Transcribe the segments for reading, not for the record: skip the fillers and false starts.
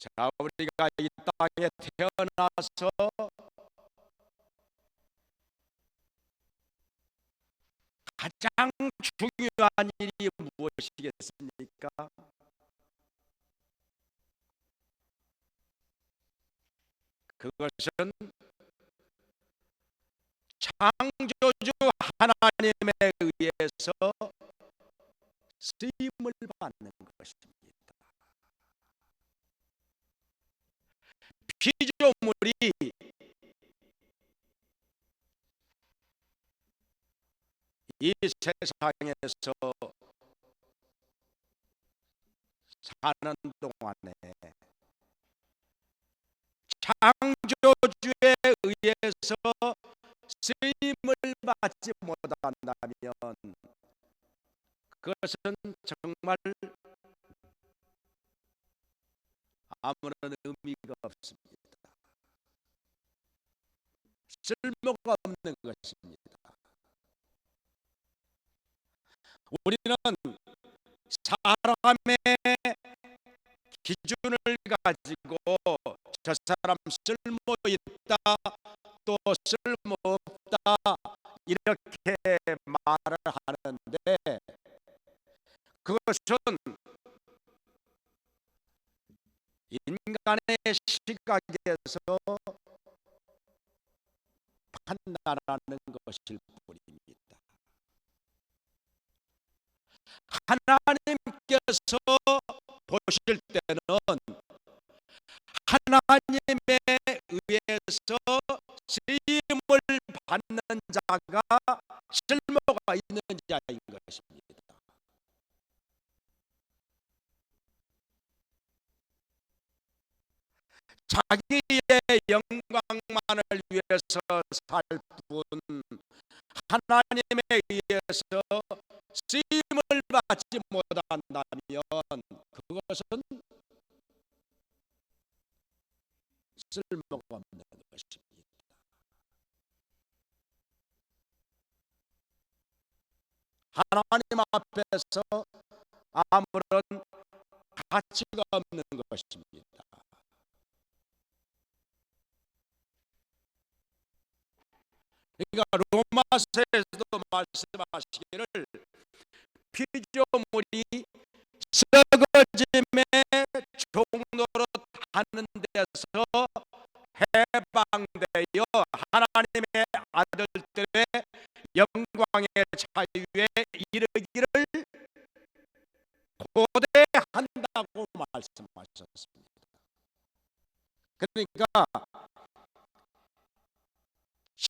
자, 우리가 이 땅에 태어나서 가장 중요한 일이 무엇이겠습니까? 그것은 창조주 하나님에 의해서 쓰임을 받는 것입니다. 피조물이 이 세상에서 사는 동안에 창조주에 의해서 쓰임을 받지 못한다면 그것은 정말 아무런 의미가 없습니다. 쓸모가 없는 것입니다. 우리는 사람의 기준을 가지고 저 사람 쓸모 있다 또 쓸모 없다 이렇게 말을 하는데 그것은 인간의 시각에서 판단하는 것일 뿐입니다. 하나님께서 보실 때는 하나님에 의해서 쓰임을 받는 자가 쓸모가 있는 자인 것입니다. 자기의 영광만을 위해서 살 뿐 하나님에 의해서 쓰임을 받지 못한다면 그것은 쓸모가 없는 것입니다. 하나님 앞에서 아무런 가치가 없는 것입니다. 그러니까 로마서에서도 말씀하시기를 피조물이 썩어짐의 종로로 타는 데서 해방되어 하나님의 아들들의 영광의 자유에 이르기를 고대한다고 말씀하셨습니다. 그러니까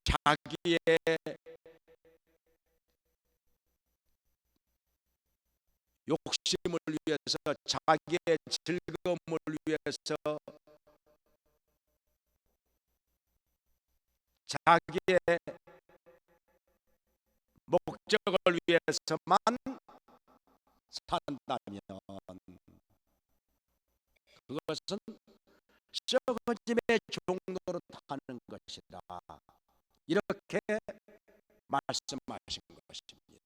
자기의 욕심을 위해서 자기의 즐거움을 위해서 자기의 목적을 위해서만 산다면 그것은 썩어짐의 종로로 타는 것이다. 이렇게 말씀하신 것입니다.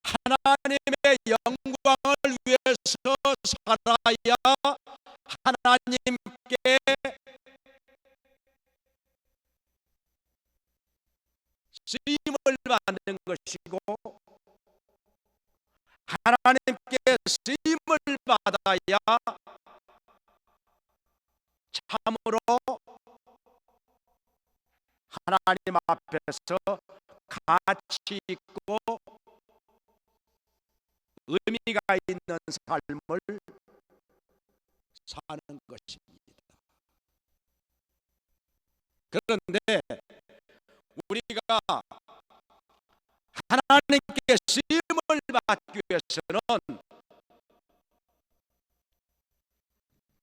하나님의 영광을 위해서 살아야 하나님께 쓰임을 받는 것이고 하나님께 쓰임을 받아야 참으로 하나님 앞에서 가치 있고 의미가 있는 삶을 사는 것입니다. 그런데 우리가 하나님께 쓰임을 받기 위해서는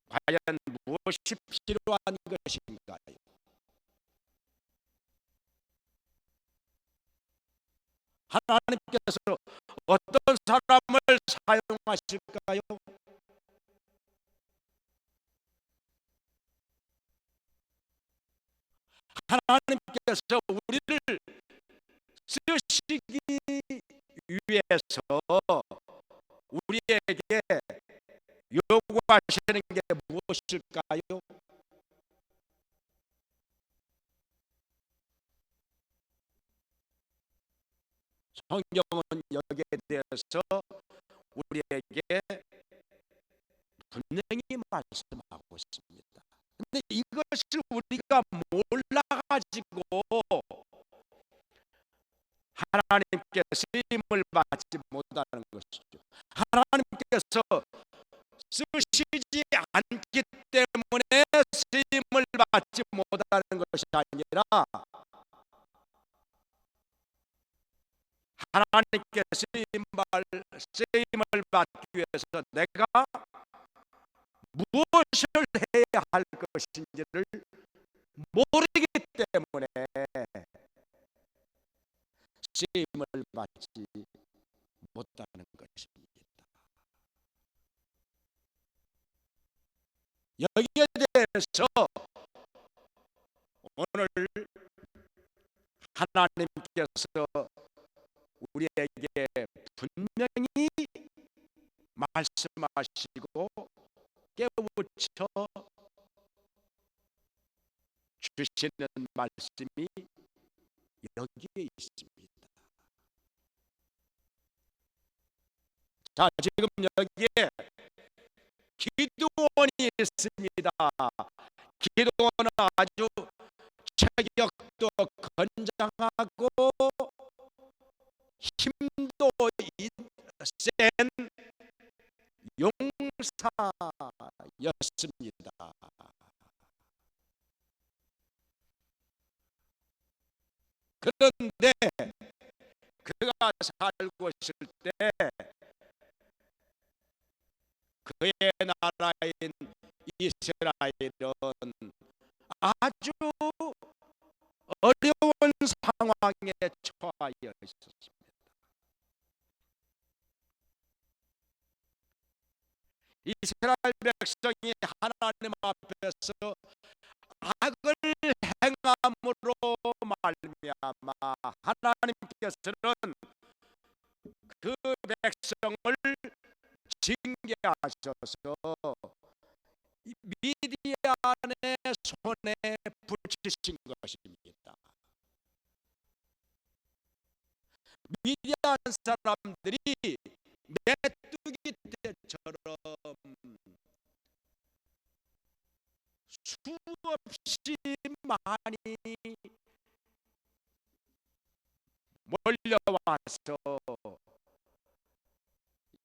과연 무엇이 필요한 것인가요? 하나님께서 어떤 사람을 사용하실까요? 하나님께서 우리를 쓰시기 위해서 우리에게 요구하시는 사용하시는 게 무엇일까요? 성경은 여기에 대해서 우리에게 분명히 말씀하고 있습니다. 근데 이것을 우리가 몰라가지고 하나님께 쓰임을 받지 못하는 것이죠. 하나님께서 쓰시지 않기 때문에 쓰임을 받지 못하는 것이 아니라 하나님께 쓰임을 받기 위해서 내가 무엇을 해야 할 것인지를 모르기 때문에 쓰임을 받지 못하는 것입니다. 여기에 대해서 오늘 하나님께서 우리에게 분명히 말씀하시고 깨우쳐 주시는 말씀이 여기에 있습니다. 자, 지금 여기에 기드온이 있습니다. 기드온은 아주 체격도 건장하고 힘도 센 용사였습니다. 그런데 그가 살고 있을 때 그의 나라인 이스라엘은 아주 어려운 상황에 처하여 있었습니다. 이스라엘 백성이 하나님 앞에서 악을 행함으로 말미암아 하나님께서는 그 백성을 징계하셔서 미디안의 손에 붙이신 것입니다. 미디안 사람들이 메뚜기 떼처럼 수없이 많이 몰려와서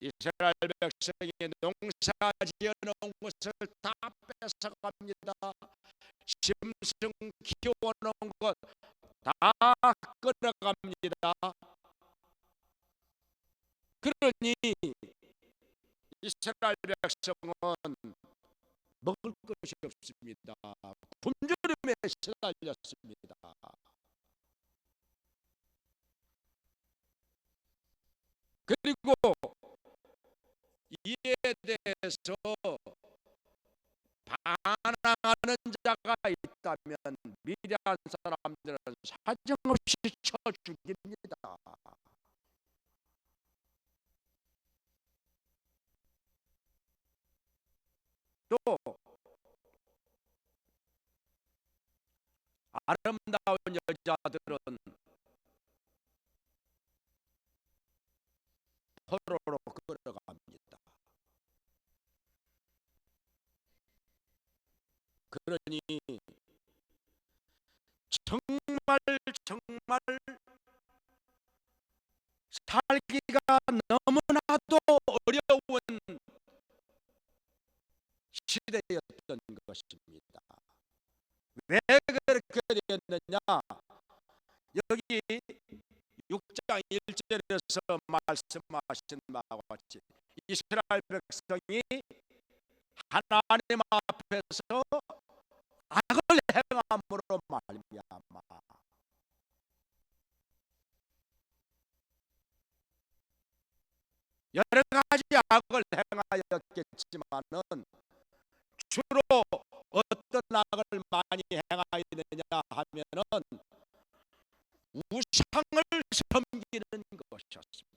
이스라엘 백성이 농사지어놓은 것을 다 뺏어갑니다. 짐승 키워놓은 것 다 끌어갑니다. 그러니 이스라엘 백성은 먹을 것이 없습니다. 굶주림에 시달렸습니다. 그리고 이에 대해서 반항하는 자가 있다면 미디안 사람들은 사정없이 쳐 죽입니다. 또 아름다운 여자들은 포로로 끌어갑니다. 그러니 정말 살기가 너무나도 어려운 시대였던 것입니다. 왜 그렇게 되었느냐? 여기 6장 1절에서 말씀하신 바와 같이 이스라엘 백성이 하나님 앞에서 악을 행함으로 말미암아 여러 가지 악을 행하였겠지만은 주로 어떤 악을 많이 행하였느냐 하면은 우상을 섬기는 것이었습니다.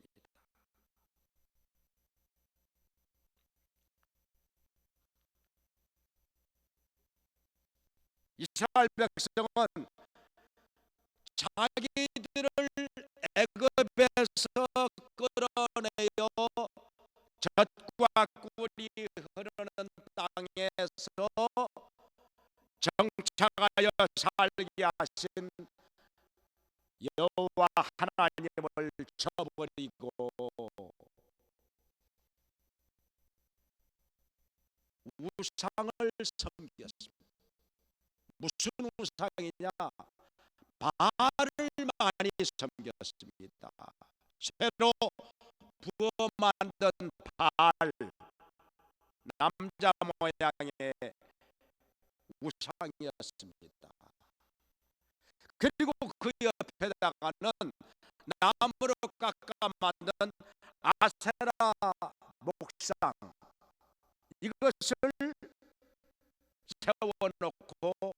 이스라엘 백성은 자기들을 애굽에서 끌어내어 젖과 꿀이 흐르는 땅에서 정착하여 살게 하신 여호와 하나님을 저버리고 우상을 섬겼습니다. 무슨 우상이냐? 바알을 많이 섬겼습니다. 새로 부어 만든 바알, 남자 모양의 우상이었습니다. 그리고 그 옆에다가는 나무로 깎아 만든 아세라 목상, 이것을 세워놓고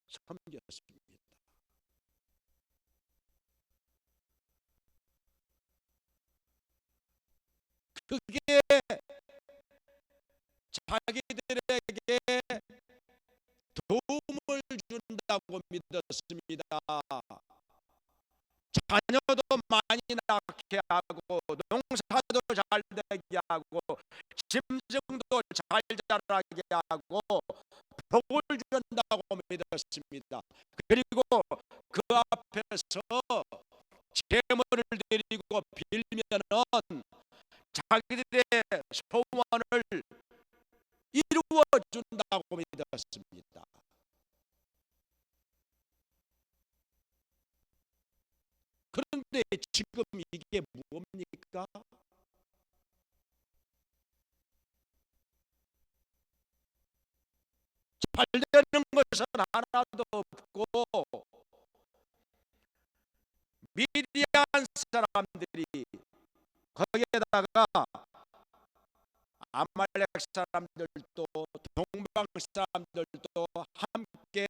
섬겼습니다. 그게 자기들에게 도움을 준다고 믿었습니다. 자녀도 많이 낳게 하고 농사도 잘 되게 하고 짐승도 잘 자라게 하고 복을 준다고 믿었습니다. 그리고 그 앞에서 제물을 드리고 빌면은 자기들의 소원을 이루어 준다고 믿었습니다. 그런데 지금 이게 뭡니까? 잘 되는 것은 하나도 없고 미디안 사람들이 거기에다가 아말렉 사람들도 동방 사람들도 함께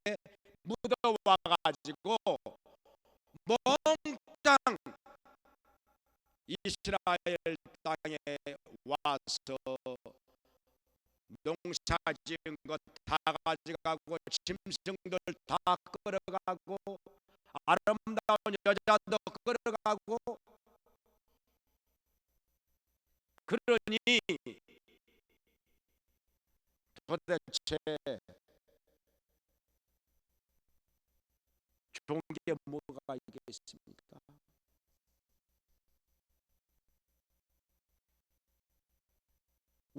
묻어와 가지고 몽땅 이스라엘 땅에 와서 농사 지은 것 다 가져가고 짐승들 다 끌어가고 아름다운 여자도 끌어가고, 그러니 도대체 좋은 게 뭐가 있겠습니까?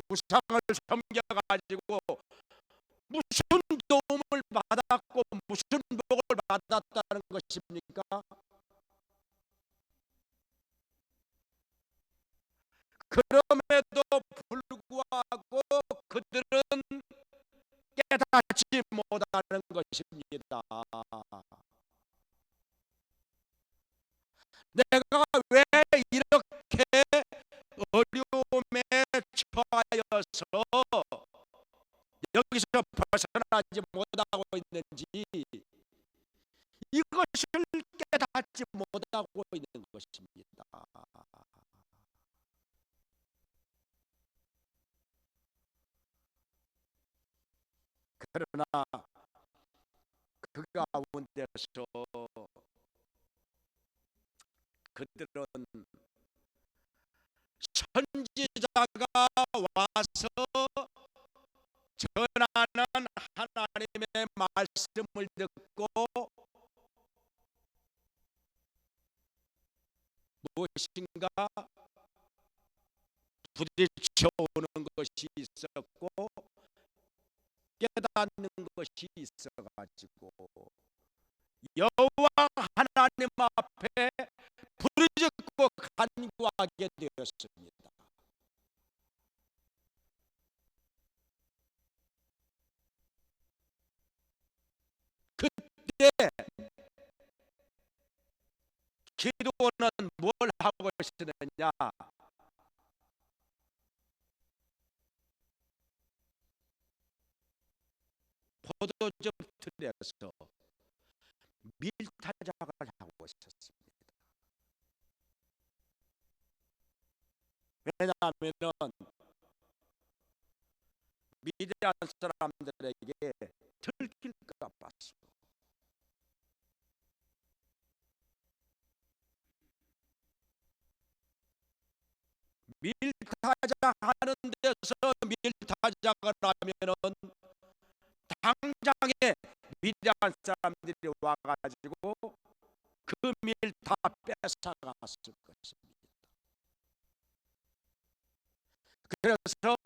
우상을 섬겨가지고 무슨 도움을 받았고 무슨 복을 받았다는 것입니까? 그럼에도 불구하고 그들은 깨닫지 못하는 것입니다. 내가 왜 이렇게 어려움에 처하여서 여기서 벗어나지 못하고 있는지, 이것을 깨닫지 못하고 있는 것입니다. 그러나 그 가운데서 그들은 선지자가 와서 전하는 하나님의 말씀을 듣고 무엇인가 부딪혀오는 것이 있었고 깨닫는 것이 있어가지고 여호와 하나님 앞에 부르짖고 간구하게 되었습니다. 그때 기도는 뭘 하고 있었느냐? 포도즙 틀에서 밀타작을 하고 있었습니다. 왜냐하면 미디안 사람들에게 들킬까 밀타작 하는 데서 밀타작을 하면은 당장에 위대한 사람들이 와가지고 그 밀타 뺏어갔을 것입니다. 그래서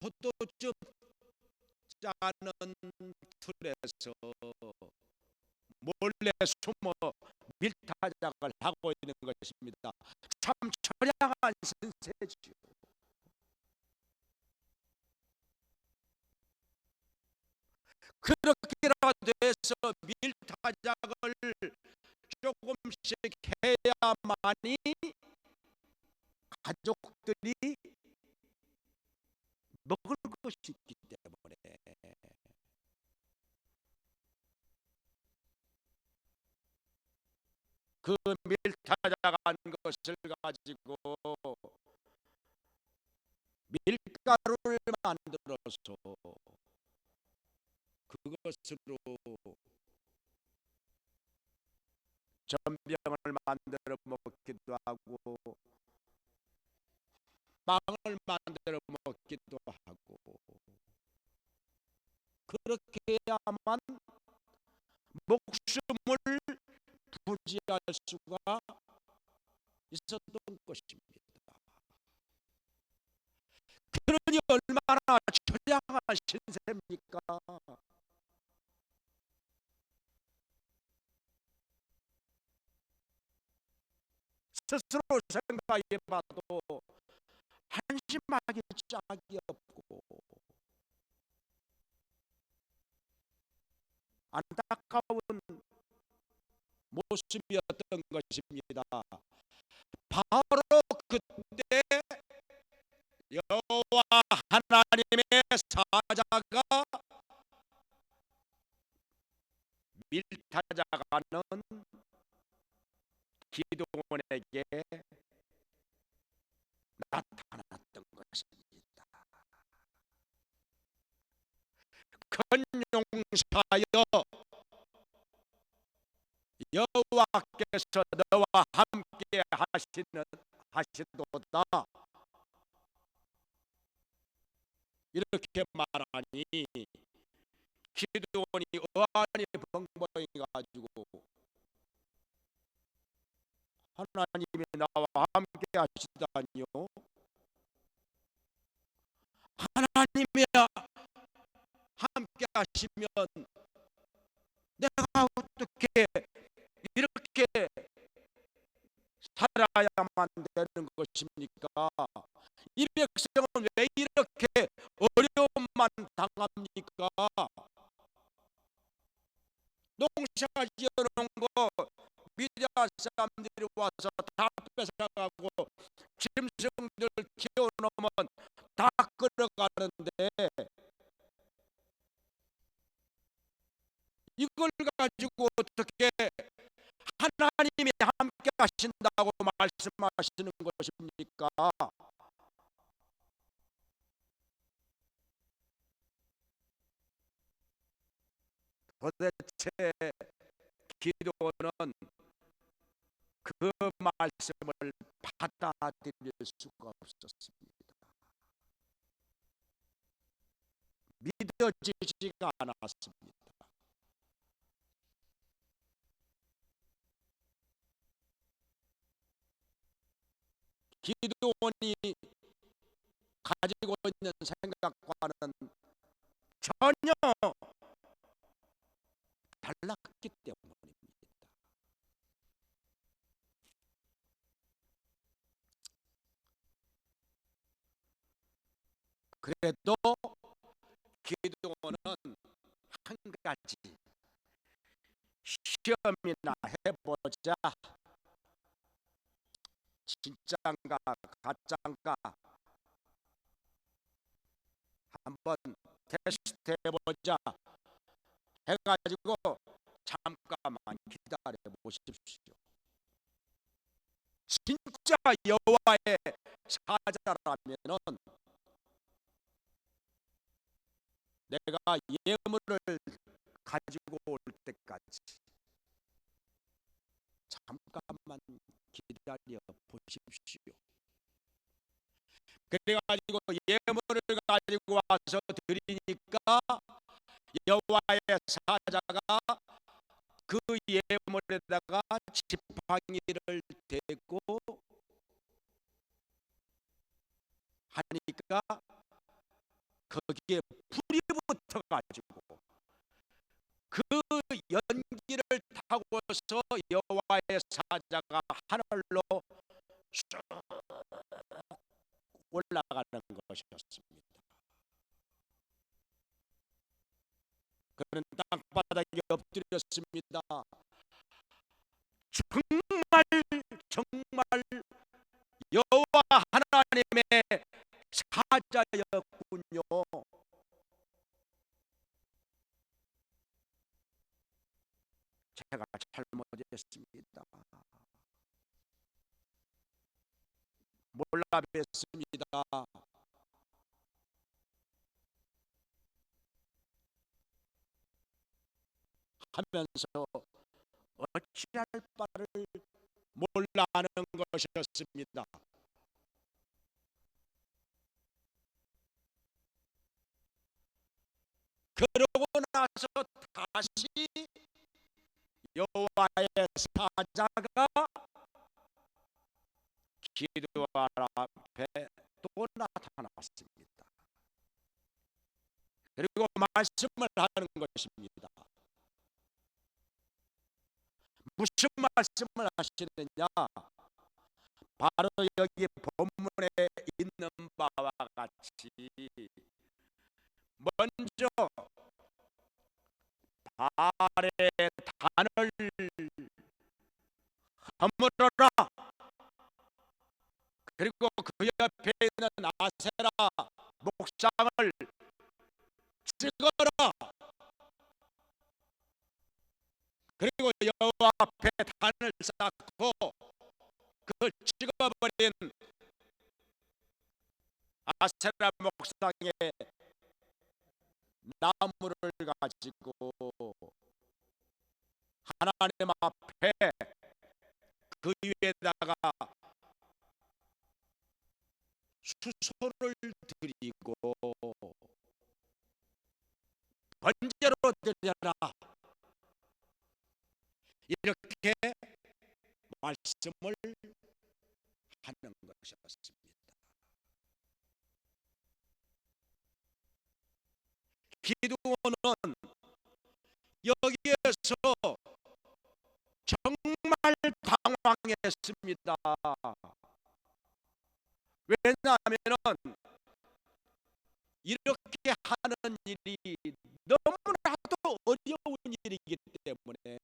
포도즙 짜는 틀에서 몰래 숨어 밀타작을 하고 있는 것입니다. 참 처량한 신세지요. 그렇게라도 해서 밀타작을 조금씩 해야만이 가족들이 먹을 것이 있기 때문에 그 밀타작한 것을 가지고 밀가루를 만들어서 그것으로 전병을 만들어 먹기도 하고 빵을 만들어 먹기도 하고 그렇게 해야만 목숨을 부지할 수가 있었던 것입니다. 그러니 얼마나 처량한 신세입니까? 스스로 생각해봐도 한심하기 짝이 없고 안타까운 모습이었던 것입니다. 바로 그때 여호와 하나님의 사자가 밀타작하는 기드온에게 나타났던 것입니다. 큰 용사여, 여호와께서 너와 함께 하시도다 이렇게 말하니 기드온이 어안이 벙벙해 가지고 하나님이 나와 함께 하시다니요, 하나님이 함께 하시면 내가 어떻게 이렇게 살아야만 되는 것입니까? 이 백성은 왜 이렇게 어려움만 당합니까? 농사 지어놓은 거 미디안 사람들이 와서 다 뺏어가고 짐승들 키워놓으면 다 끌어가는데 이걸 가지고 어떻게 하나님이 함께 하신다고 말씀하시는 것입니까? 도대체 기도는 그 말씀을 받아들일 수가 없었습니다. 믿어지지가 않았습니다. 기드온이 가지고 있는 생각과는 전혀 달랐기 때문입니다. 그래도 기드온은 한 가지 시험이나 해보자, 진짠가 가짠가 한번 테스트 해보자 해가지고 잠깐만 기다려 보십시오. 진짜 여호와의 사자라면은 내가 예물을 가지고 올 때까지 잠깐만 기다려 보십시오. 그래가지고 예물을 가지고 와서 드리니까 여호와의 사자가 그 예물에다가 지팡이를 대고 하니까 거기에 불이 붙어가지고 그 연기를 타고서 여호와의 사자가 하늘로 쭉 올라가는 것이었습니다. 그는 땅바닥에 엎드렸습니다. 정말 정말 여호와 하나님의 사자였군요. 제가 잘못했습니다. 몰라 뵀습니다. 하면서 어찌할 바를 몰라 하는 것이었습니다. 그러고 나서 다시 여호와의 사자가 기드온 앞에 또 나타났습니다. 그리고 말씀을 하는 것입니다. 무슨 말씀을 하시느냐? 바로 여기 본문에 있는 바와 같이 먼저 발에 단을 허물어라. 그리고 그 옆에 있는 아세라 목상을 찍어라. 그리고 여호와 앞에 단을 쌓고 그 찍어버린 아세라 목상에 나무를 가지고 하나님 앞에 그 위에다가 수소를 드리고 번제로 드려라. 이렇게 말씀을 하는 것이었습니다. 기드온은 여기에서 정말 당황했습니다. 왜냐하면 이렇게 하는 일이 너무나도 어려운 일이기 때문에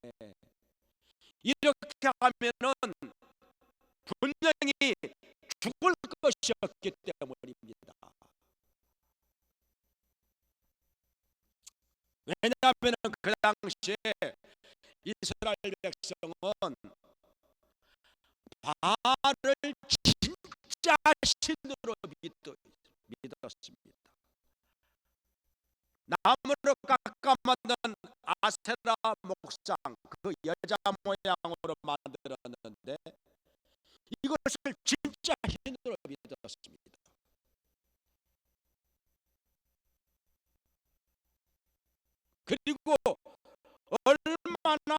이렇게 하면은 분명히 죽을 것이었기 때문입니다. 왜냐하면 그 당시에 이스라엘 백성은 바알을 진짜 신으로 믿었습니다. 나무로 깎아 만든 아세라 목상, 그 여자 모양으로 만들었는데 이것을 진짜 신으로 믿었습니다. 그리고 얼마나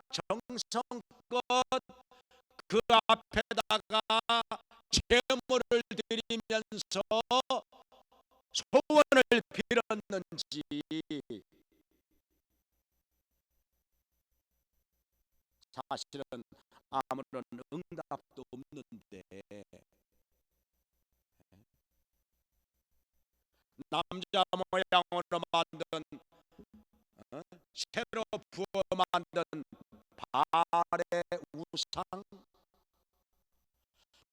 정성껏 그 앞에다가 제물을 드리면서 소원을 빌었는지 사실은 아무런 응답도 없는데 남자 모양으로 만든 새로 부어 만든 발의 우상,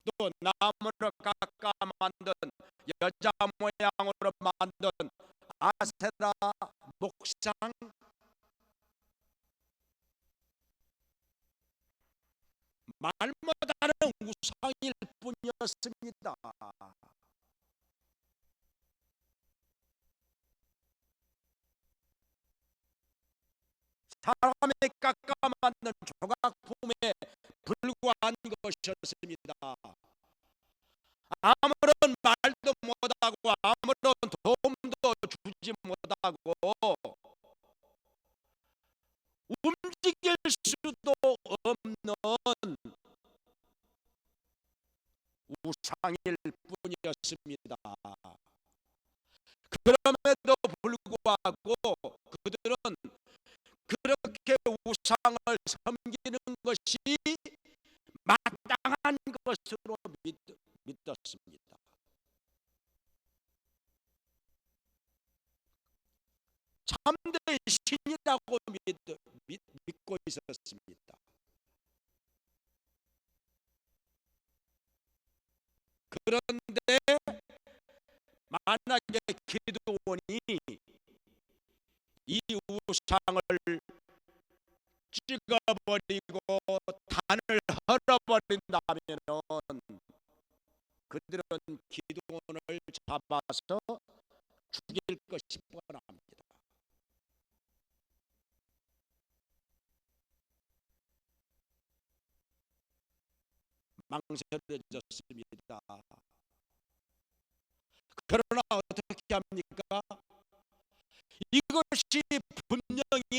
또 나무를 깎아 만든 여자 모양으로 만든 아세라 목상, 말 못하는 우상일 뿐이었습니다. 사람이 깎아 만든 조각품에 불과한 것이었습니다. 아무런 말도 못하고 아무런 도움도 주지 못하고 움직일 수도 없는 우상일 뿐이었습니다. 그럼에도 불구하고 그들은 그렇게 우상을 섬기는 것이 마땅한 것으로 믿었습니다. 참된 신이라고 믿고 있었습니다. 그런데 만약에 기드온이 이 우상을 찍어버리고 단을 헐어버린다면 그들은 기드온을 잡아서 죽일 것이 뻔합니다. 망설여졌습니다. 그러나 어떻게 합니까? 이것이 분명히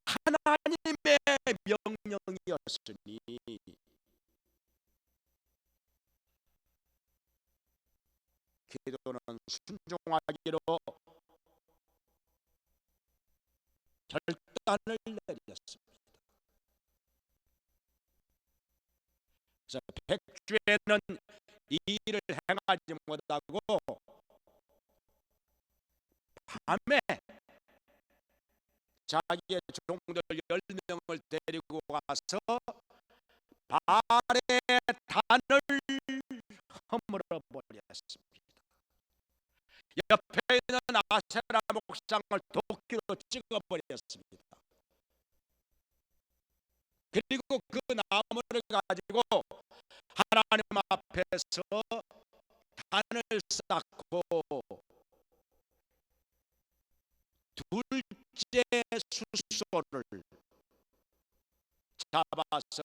하나님의 명령이었으니 기도는 순종하기로 결단을 내렸습니다. 그래서 백주에는 이 일을 행하지 못하고 밤에 자기의 종들 10명을 데리고 가서 발에 단을 허물어 버렸습니다. 옆에 있는 아세라 목상을 도끼로 찍어 버렸습니다. 그리고 그 나무를 가지고 하나님 앞에서 단을 쌓고 둘째 수소를 잡아서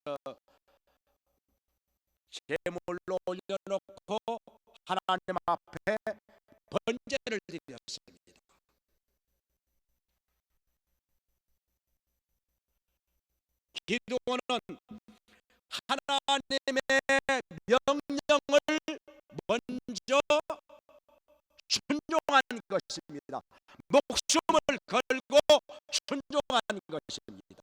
제물로 올려놓고 하나님 앞에 번제를 드렸습니다. 기도는 하나님의 명령을 먼저 순종한 것입니다. 목숨을 걸고 순종한 것입니다.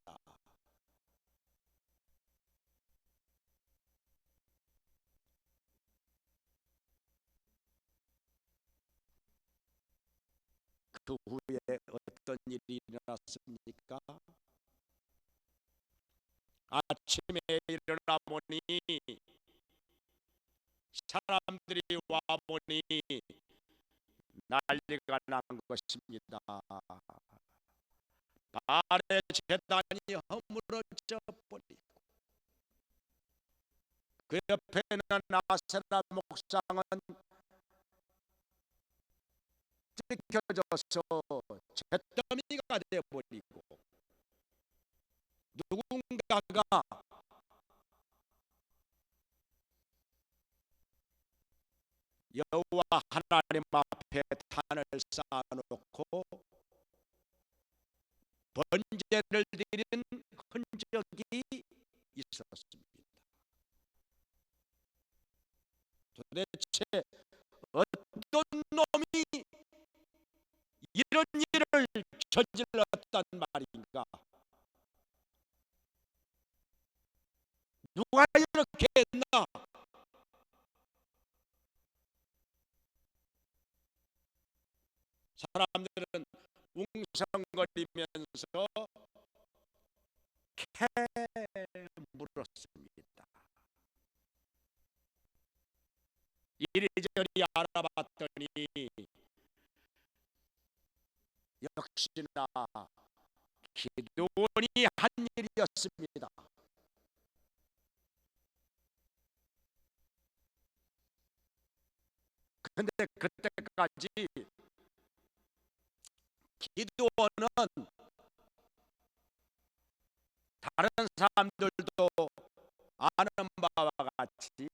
그 후에 어떤 일이 일어났습니까? 아침에 일어나 보니 사람들이 와 보니 난리가 난 것입니다. 발에 제단이 허물어져 버리고 그 옆에 있는 아세라 목상은 찢겨져서 잿더미가 되어버리고 누군가가 여호와 하나님 앞에 단을 쌓아놓고 번제를 드린 흔적이 있었습니다. 도대체 어떤 놈이 이런 일을 저질렀단 말인가? 누가 이렇게 했나? 사람들은 웅성거리면서 물었습니다. 이리저리 알아봤더니 역시나 기드온이 한 일이었습니다. 그런데 그때까지 기드온은 다른 사람들도 아는 바와 같이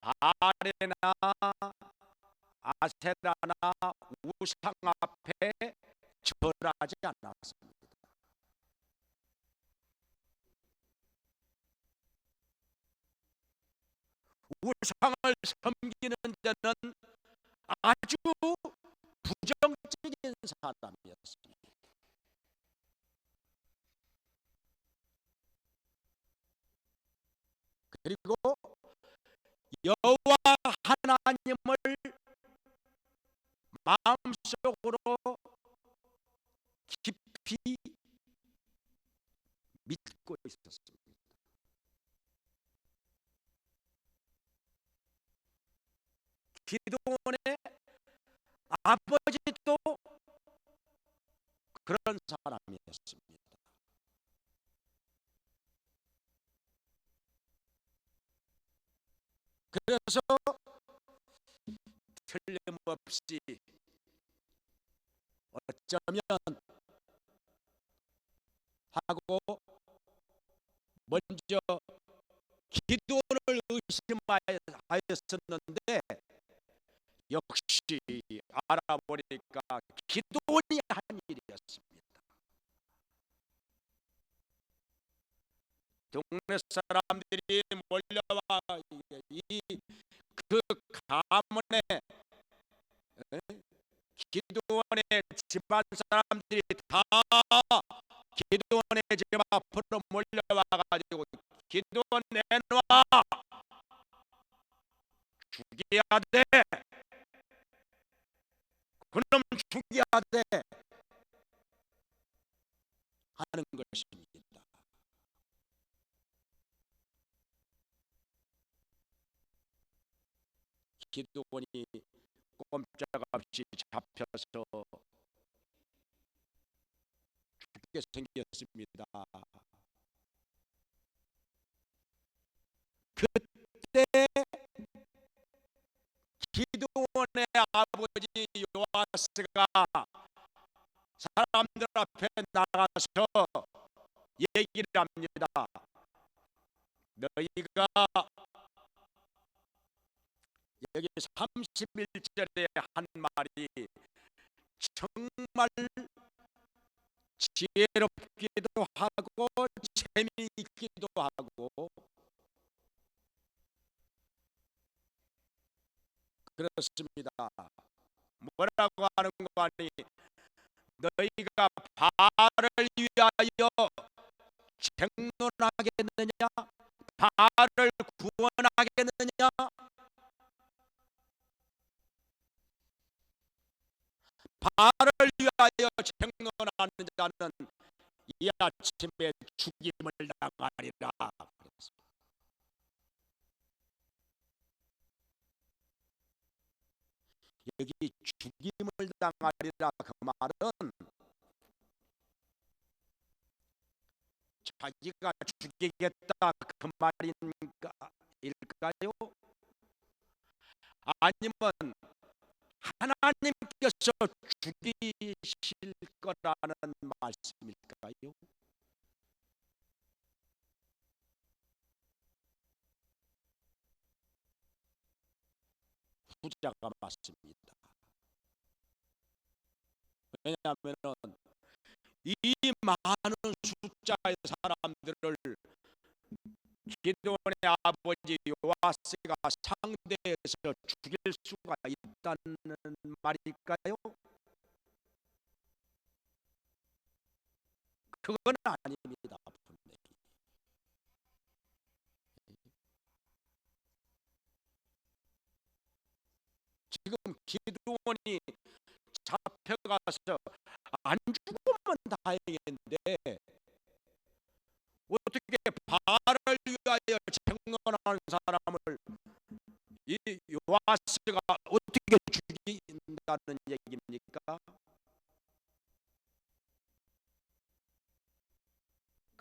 바알이나 아세라나 우상 앞에 절하지 않았습니다. 우상을 섬기는 자는 아주 부정적인 사람이었습니다. 그리고 여호와 하나님을 마음속으로 깊이 믿고 있었습니다. 기도원의 아버지도 그런 사람이었습니다. 그래서 틀림없이 어쩌면 하고 먼저 기도원을 의심하였었는데 역시 알아보니까 기도원이 한 일이었습니다. 동네 사람들이 몰려와 그 가문에 기도원의 집안 사람들이 다 기도원의 집 앞으로 몰려와 가지고 기도원 내놔, 죽여야 돼, 그놈 죽여야 돼 하는 것입니다. 기도원이 꼼짝없이 잡혀서 죽게 생겼습니다. 그때 기도원의 아버지 요아스가 사람들 앞에 나가서 얘기를 합니다. 너희가 여기 31절에 한 말이 정말 지혜롭기도 하고 재미있기도 하고 그렇습니다. 뭐라고 하는 거 아니? 너희가 바알을 위하여 생존하겠느냐? 바알을 구원하겠느냐? 바알을 위하여 생존하는 자는 이 아침에 죽임을 당하리라. 여기 죽임을 당하리라 그 말은 자기가 죽이겠다 그 말일까요? 아니면 하나님께서 죽이실 거라는 말씀일까요? 후자가 맞습니다. 왜냐하면 이 많은 숫자의 사람들을 기도원의 아버지 요아스가 상대해서 죽일 수가 있다는 말일까요? 그건 아닙니다. 지금 기도원이 잡혀가서 안 죽으면 다행인데 어떻게 바알을 위하여 생존하는 사람을 이 요아스가 어떻게 죽인다는 얘기입니까?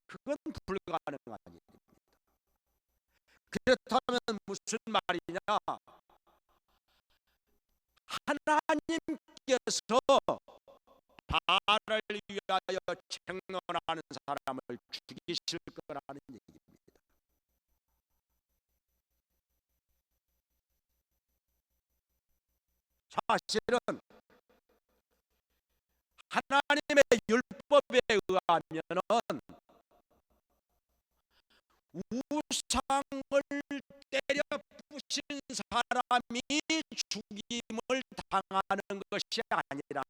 그건 불가능한 일입니다. 그렇다면 무슨 말이냐? 하나님께서 바알을 위하여 생존하는 사람을 죽이실 거라는 얘기입니다. 사실은 하나님의 율법에 의하면은 우상을 때려 부신 사람이 죽임을 당하는 것이 아니라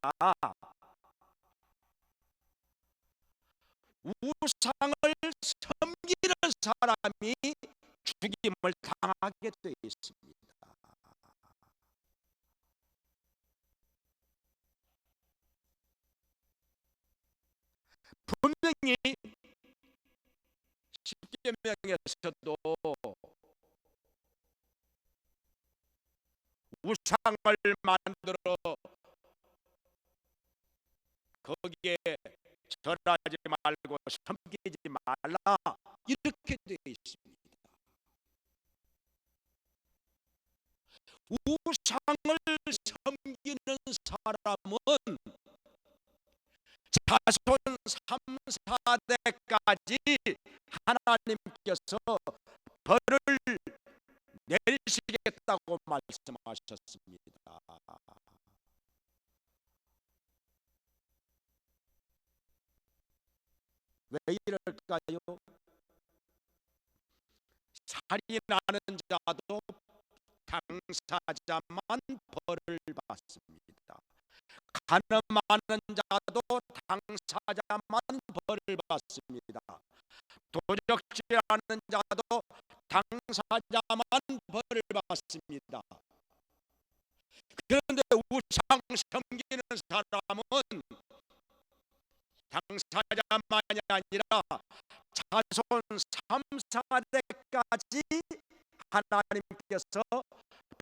우상을 섬기는 사람이 죽임을 당하게 되어 있습니다. 분명히 십계명에서도 우상을 만들어 거기에 절하지 말고 섬기지 말라 이렇게 되어 있습니다. 우상을 섬기는 사람은 자손 3, 4대까지 하나님께서 벌을 내리시겠다고 말씀하셨습니다. 왜 이럴까요? 살인하는 자도 당사자만 벌을 받습니다. 가늠하는 자도 당사자만 벌을 받습니다. 도적질하는 자도 당사자만 벌을 받습니다. 그런데 우상 섬기는 사람은 당사자만이 아니라 자손 3, 4대까지 하나님께서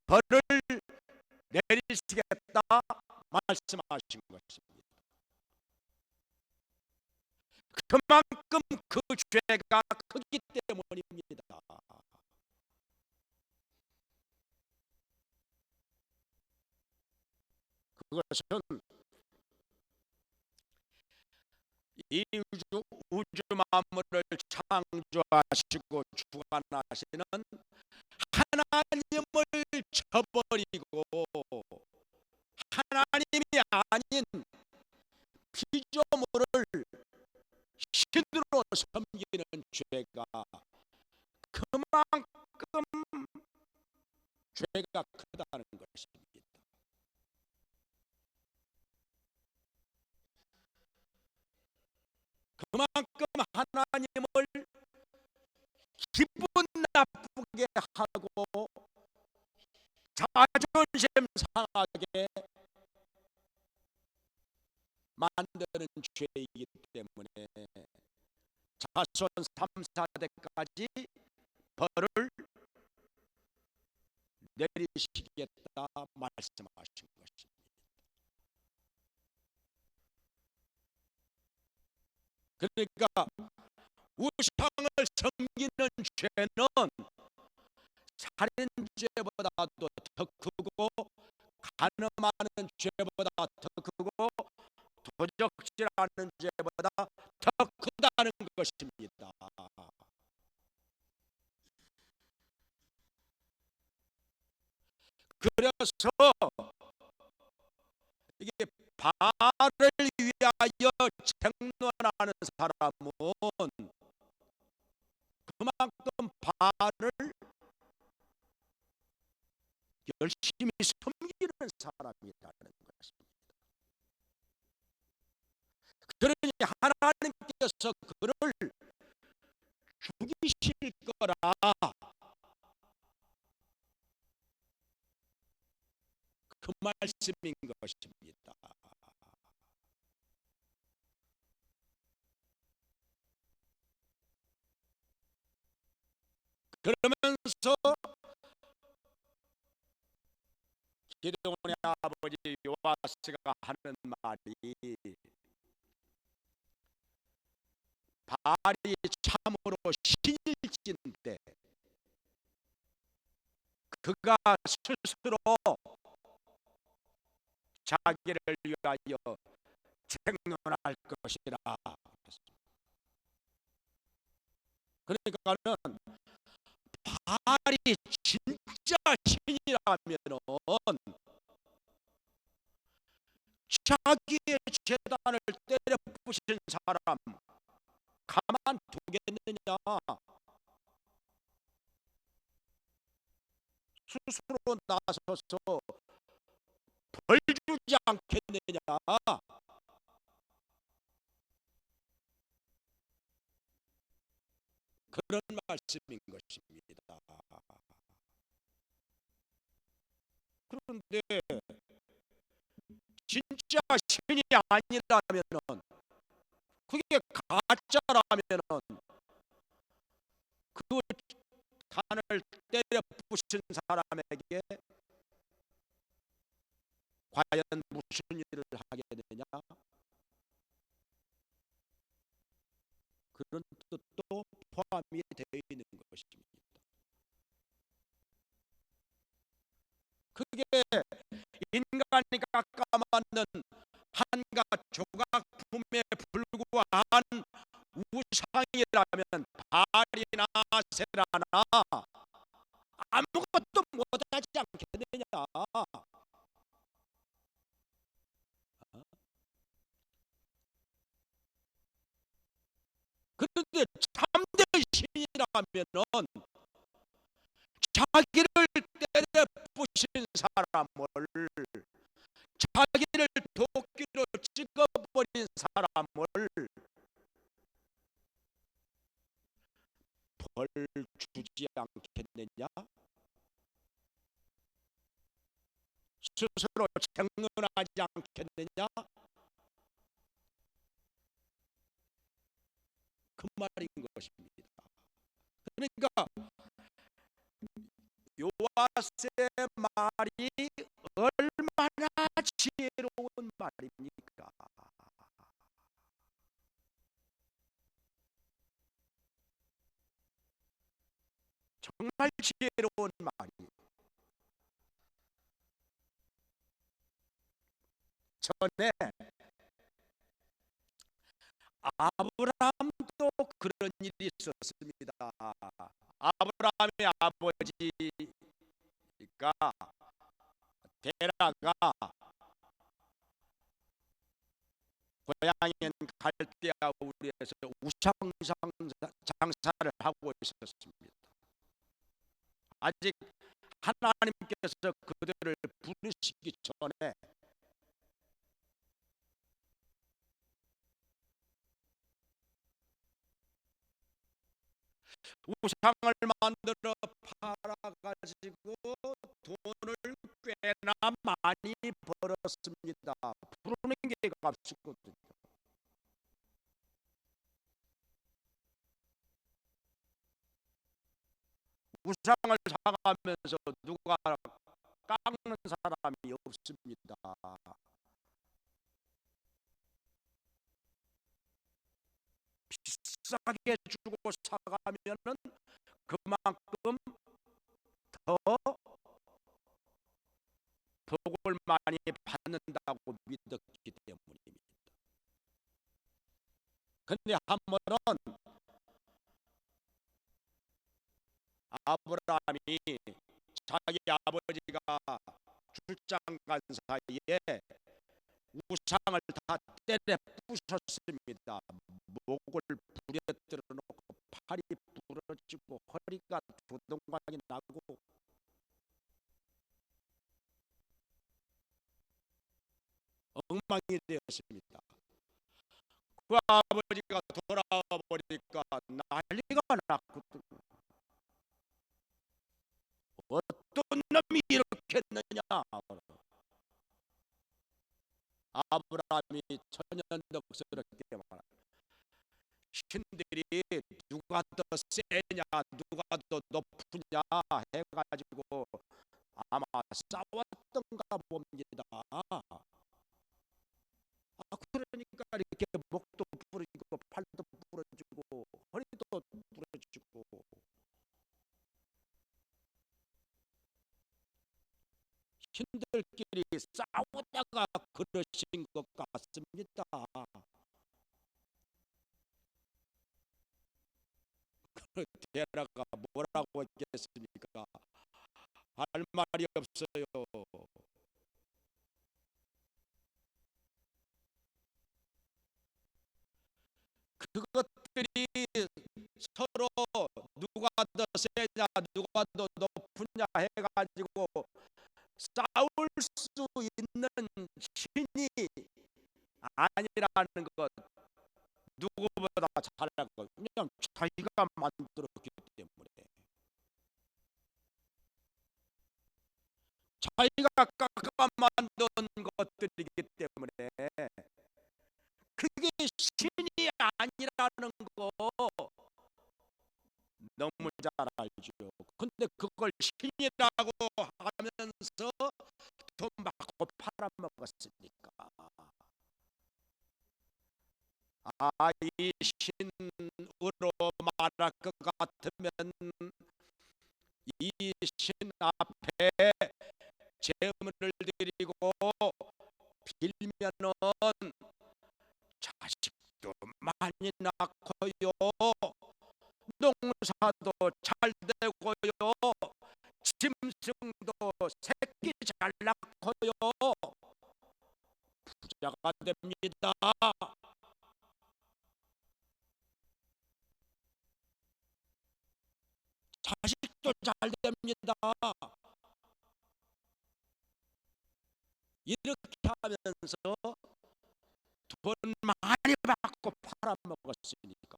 벌을 내리시겠다 말씀하신 것입니다. 그만큼 그 죄가 크기 때문입니다. 그것은 이 우주 만물을 창조하시고 주관하시는 하나님을 저버리고 하나님이 아닌 피조물을 신으로 섬기는 죄가 그만큼 죄가 크다는 것입니다. 그만큼 하나님을 기분 나쁘게 하고 자존심 상하게 만드는 죄이기 때문에 자손 3, 4대까지 벌을 내리시겠다 말씀하신 것입니다. 그러니까 우상을 섬기는 죄는 살인죄보다도 더 크고 간음하는 죄보다 더 크고 도적질하는 죄보다 더 크다는 것입니다. 그래서 이게 바알을 위하여 생존하는 사람은 그만큼 바알을 열심히 섬기는 사람이라는 것입니다. 그러니 하나님께서 그를 죽이실 거라 그 말씀인 것입니다. 그러면서 기드온의 아버지 요아스가 하는 말이 바알이 참으로 신일진데 그가 스스로 자기를 위하여 생존할 것이라. 신이라면은 자기의 재단을 때려 부신 사람 가만두겠느냐? 스스로 나서서 벌 주지 않겠느냐? 그런 말씀인 것입니다. 그런데 진짜 신이 아니라면은, 그게 가짜라면은, 그 단을 때려 부신 사람에게 과연 무슨 일을 하게 되느냐? 그런 뜻도 포함이 되어 있는 것입니다. 그게 인간이 깎아만든 한갓 조각품에 불과한 우상이라면 바리나 세라나 아무것도 못하지 않겠느냐? 그런데 참된 신이라면은 자기를 때려 부신 사람을, 자기를 도끼로 찍어버린 사람을 벌 주지 않겠느냐? 스스로 생각하지 않겠느냐? 그 말인 것입니다. 그러니까 요아스의 말이 얼마나 지혜로운 말입니까? 정말 지혜로운 말이. 전에 아브라함도 그런 일이 있었습니다. 아브라함의 아버지가 데라가 고향인 갈대아 우리에서 우상 장사를 하고 있었습니다. 아직 하나님께서 그들을 부르시기 전에 우상을 만들어 팔아가지고 돈을 꽤나 많이 벌었습니다. 부르는 게 값이거든요. 우상을 사가면서 누가 깎는 사람이 없습니다. 비싸게 주고 사가면은 그만큼 더 복을 많이 받는다고 믿었기 때문입니다. 근데 한 번은 아브라함이 자기 아버지가 출장 간 사이에 우상을 다 때려 부셨습니다. 목을 부려뜨려 놓고 팔이 부러지고 허리가 두동강이 나고 엉망이 되었습니다. 그 아버지가 돌아와 보니까 난리가 났거든요. 어떤 놈이 이렇게 했느냐? 아브라함이 천연덕스럽게 말합니다. 신들이 누가 더 세냐, 누가 더 높으냐 해가지고 아마 싸웠던가 봅니다. 그러니까 이렇게 목도 부러지고 팔도 부러지고 허리도 부러지고 신들끼리 싸우다가 그러신 것 같습니다. 데라가 뭐라고 했겠습니까? 할 말이 없어요. 그것들이 서로 누가 더 세냐 누가 더 높으냐 해가지고 싸울 수 있는 신이 아니라는 것, 누구보다 잘하고 그냥 자기가 만들었기 때문에, 자기가 깎아 만든 것들이기 때문에 그게 신이 아니라는 거 너무 잘 알죠. 근데 그걸 신이라고 하면서 돈 받고 팔아먹었으니까, 이 신으로 말할 것 같으면 이 신 앞에 제물을 드리고 빌면은 자식도 많이 낳고요, 농사도 잘 되고요, 짐승도 새끼 잘 낳고요, 부자가 됩니다. 자식도 잘 됩니다. 이렇게 하면서 돈 많이 받고 팔아먹었으니까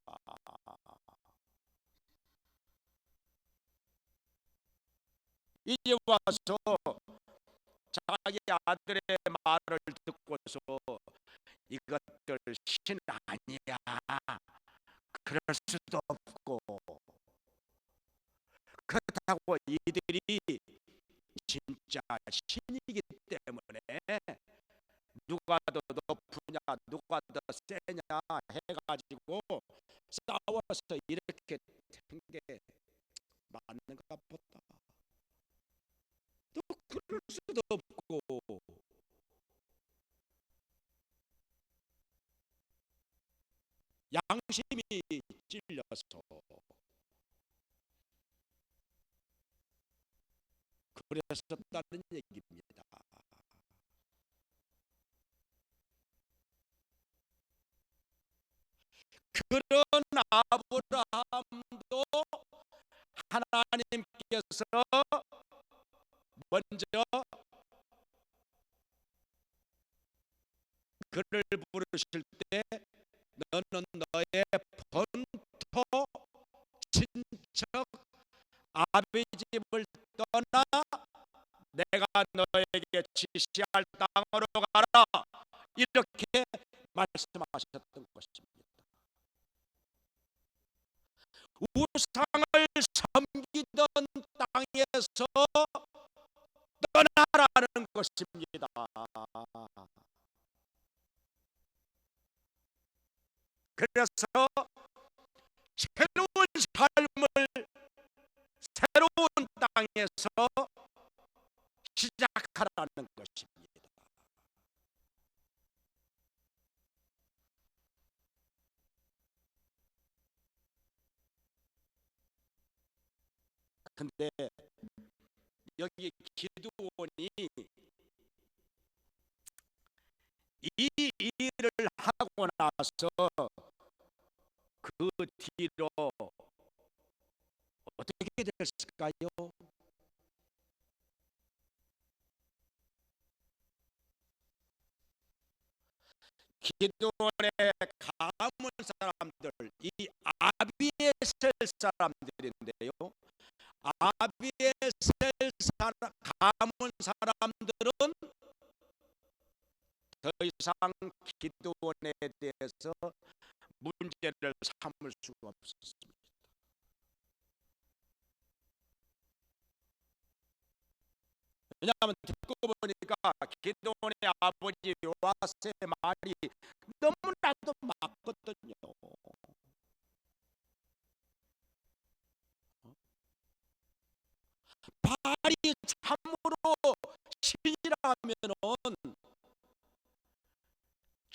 이제 와서 자기 아들의 말을 듣고서 이것들 신 아니야, 그럴 수도 없고, 그렇다고 이들이 진짜 신이기 때문에 누가 더 높으냐 누가 더 세냐 해가지고 싸워서 이렇게 된 게 맞는가 보다. 또 그럴 수도 없고, 양심이 찔려서 그랬었다는 얘기입니다. 그런 아브라함도 하나님께서 먼저 그를 부르실 때 너는 너의 본토 친척 아비 집을 떠나 내가 너에게 지시할 땅으로 가라, 이렇게 말씀하셨던 것입니다. 우상을 섬기던 땅에서 떠나라는 것입니다. 그래서 새로운 삶을 새로운 땅에서 시작하라는 것입니다. 근데 여기 기드온이 이 일을 하고 나서 그 뒤로 어떻게 됐을까요? 기드온의 가문 사람들, 이 아비에셀 사람들인데요, 아비에셀 가문 사람들은 더 이상 기드온에 대해서 문제를 삼을 수가 없었습니다. 왜냐하면 듣고 보니까 기드온의 아버지 요아스의 말이 너무나도 맞거든요. 발이 참으로 신이라면은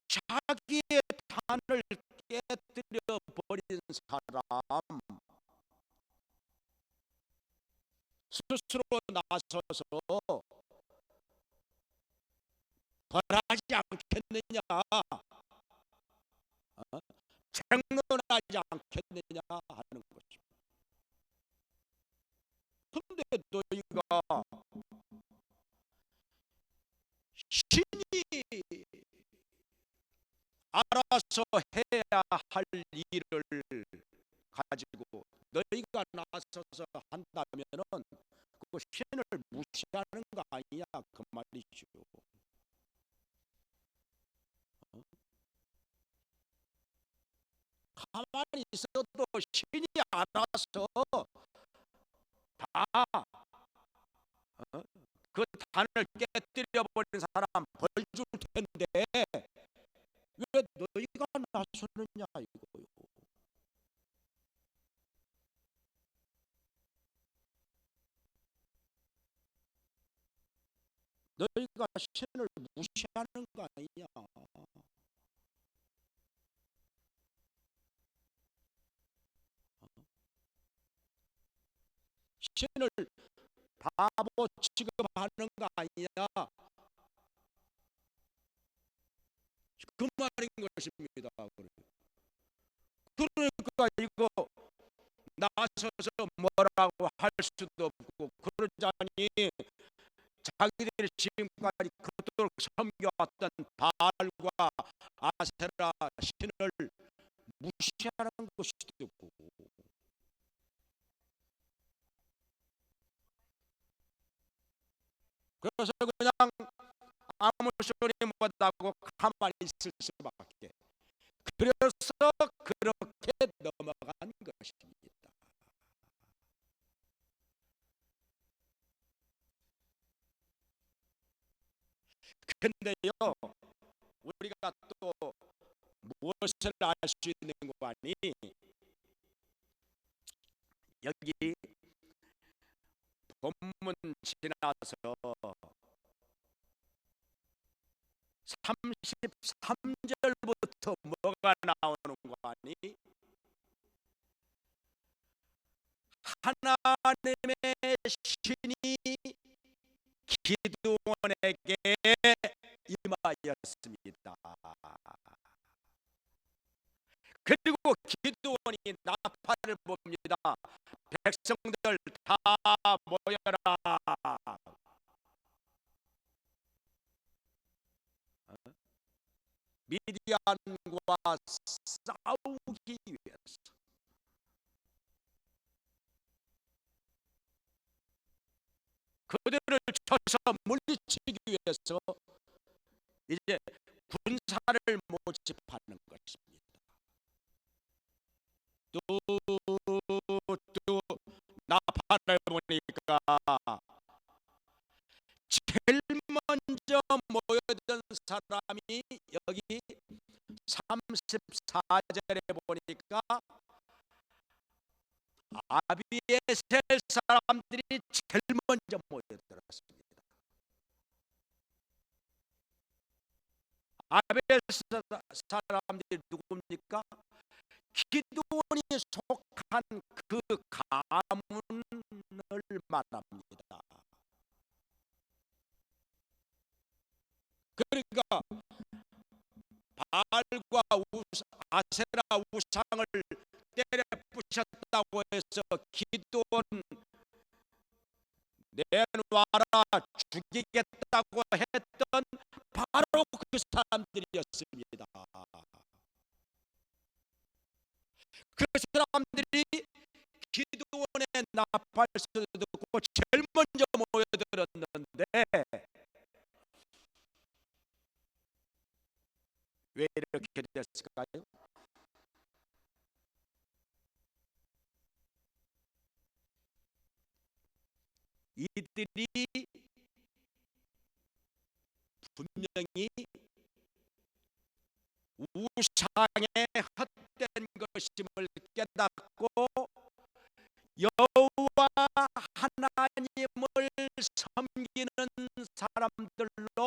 자기의 단을 깨뜨려 버린 사람, 스스로 나서서 벌하지 않겠느냐, 책론하지 않겠느냐 하는 것입니다. 근데 너희가 신이 알아서 해야 할 일을 가지고 너희가 나서서 한다면은 그 신을 무시하는 거 아니냐 그 말이죠. 가만히 있어도 신이 알아서 다 그 단을 깨뜨려 버린 사람 벌 줄 텐데 왜 너희가 나서느냐 이거요. 너희가 신을 무시하는 거 아니냐. 신을 바보 취급하는 거 아니냐 그 말인 것입니다. 그러니까 이거 나서서 뭐라고 할 수도 없고 그러자니 자기들이 지금까지 그토록 섬겨왔던 바알과 아세라 신을 무시하는 것이 되고, 그래서 그냥 아무 소리 못하고 가만히 있을 수밖에. 그래서 그렇게 넘어간 것입니다. 근데요, 우리가 또 무엇을 알 수 있는 거 아니? 여기 본문 지나서 33절부터 뭐가 나오는 거 아니? 하나님의 신이 기드온에게 임하였습니다. 그리고 기드온이 나팔을 봅니다. 백성들 다 모여라. 미디안과 싸우기 위해서. 그들을 쳐서 물리치기 위해서 이제 군사를 모집하는 것입니다. 또 나팔을 보니까 제일 먼저 모여든 사람이 여기 34절에 보니까 아비에셀 사람들이 제일 먼저 모여들었습니다. 아비에셀 사람들이 누굽니까? 기드온이 속한 그 가문을 말합니다. 그러니까 바알과 아세라 우상을 때려 부셨다고 해서 기드온 내놔라 죽이겠다고 했던 바로 그 사람들이었습니다. 그 사람들이 기드온의 나팔 소리 듣고 제일 먼저 모여들었는데 왜 이렇게 됐을까요? 이들이 분명히 우상의 헛된 것임을 깨닫고 여호와 하나님을 섬기는 사람들로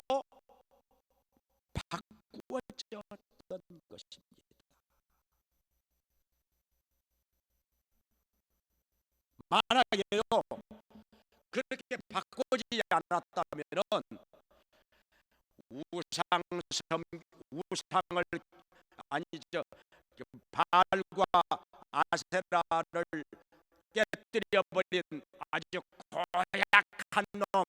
바꾸어졌던 것입니다. 만약에요 그렇게 바꾸지 않았다면은 우상 섬 우상을 아니죠, 바알과 아세라를 깨뜨려 버린 아주 고약한 놈,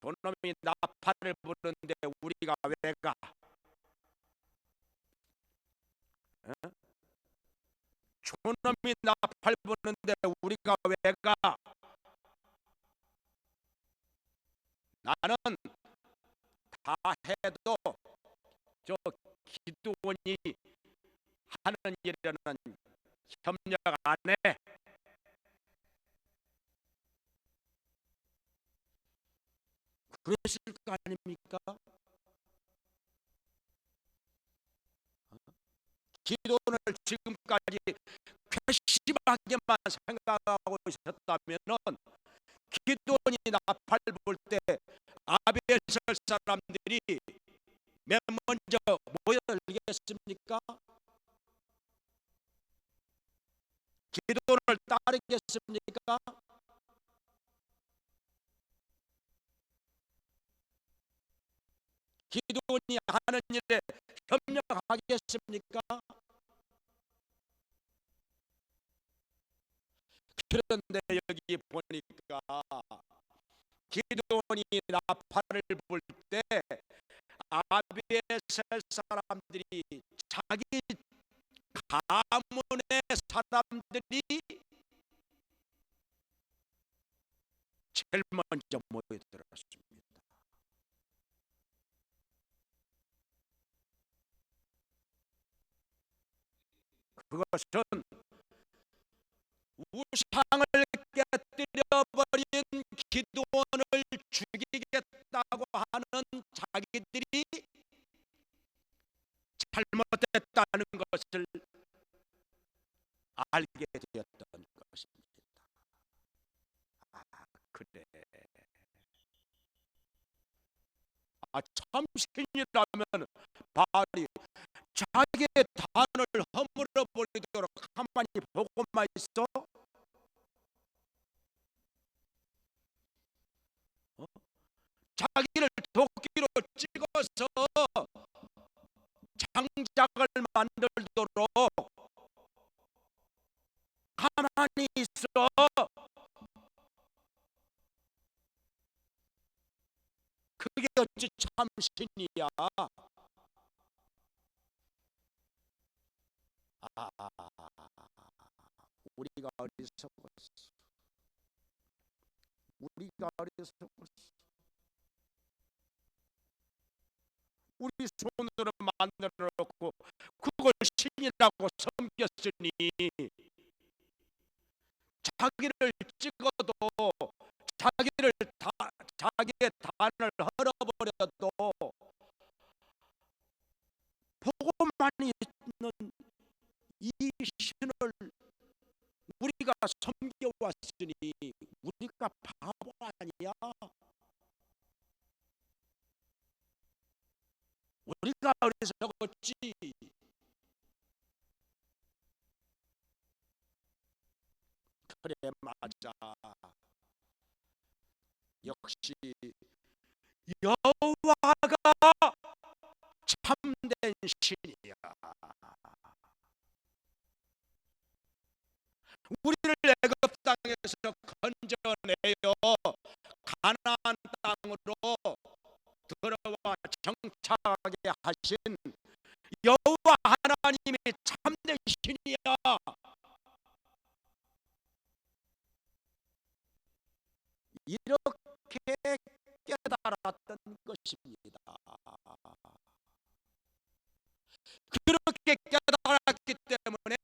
저놈이 나팔을 부르는데 우리가 왜 가? 어? 저놈이 나팔 부르는데 우리가 왜 가? 나는 다 해도 저 기도원이 하는 일에는 협력 안 해. 그랬을 거 아닙니까? 기도원을 지금까지 괘씸하게만 생각하고 있었다면은 기도원이 나팔 불 때 아벨셀 사람들이 맨 먼저 모여들겠습니까? 기도원을 따르겠습니까? 기도원이 하는 일에 협력하겠습니까? 그런데 여기 보니까 기도원이 나팔을 불 때 아비에셀 사람들이 자기 가문의 사람들이 제일 먼저 모여들었습니다. 그것은 우상을 깨뜨려버린 기도원을 죽이겠다고 하는 자기들이 잘못됐다는 것을 알게 되었던 것입니다. 그래, 참신이라면 바알이 자기의 단을 허물어 버리도록 가만히 보고만 있어? 자기를 도끼로 찍어서 장작을 만들도록 가만히 있어? 그게 어찌 참신이야? 우리가 어리석었어. 우리가 어리석었어. 우리 손으로 만들어 놓고 그걸 신이라고 섬겼으니 자기를 찍어도 자기의 단을 헐어버려도 보고만 있는 이 신을 우리가 섬겨왔으니 우리가 바보 아니야? 우리가 어리석었지. 그래, 맞아. 역시 여호와가 참된 신이야. 우리를 애굽 땅에서 건져내요 가나안 땅으로 들어와 정착하게 하신 여호와 하나님이 참된 신이야. 이렇게 깨달았던 것입니다. 그렇게 깨달았기 때문에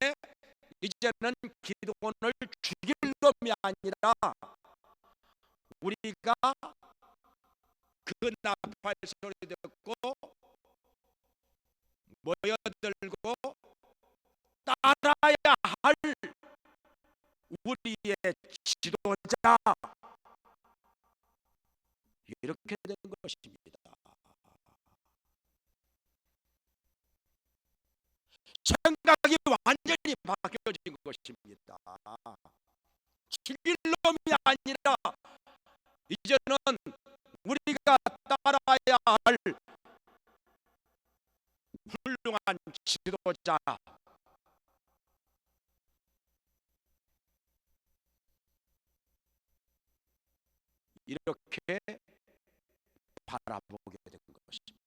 이제는 기도원을 죽일 놈이 아니라 우리가 그 나팔 소리 듣고 모여들고 따라야 할 우리의 지도자, 이렇게 된 것입니다. 생각이 완전히 바뀌어진 것입니다. 죽일 놈이 아니라 이제는 우리가 따라야 할 훌륭한 지도자, 이렇게 바라보게 된 것입니다.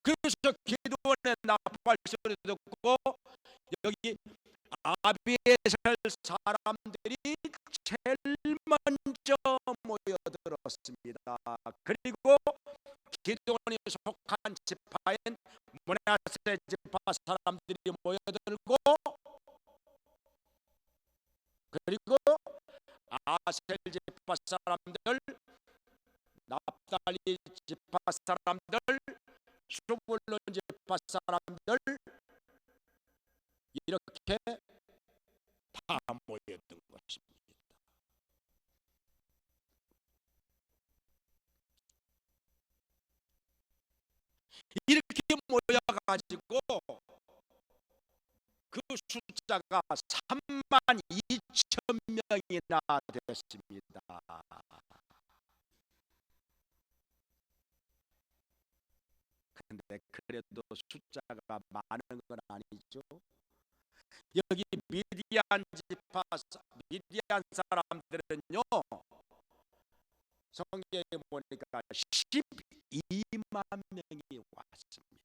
그래서 기도원의 나팔 소리 듣고 여기 아비에셀 사람들이 제일 먼저 모여들었습니다. 그리고 기도원이 속한 지파인 므낫세 지파 사람들이 모여들고, 그리고 아셀 지파 사람들, 납달리 지파 사람들, 수불론 지파 사람들, 이렇게 다 모였던 것입니다. 이렇게 모여가지고 그 숫자가 3만 2천 명이나 됐습니다. 근데 그래도 숫자가 많은 건 아니죠. 여기 미디안 사람들은요, 성경에 보니까 12만 명이 왔습니다.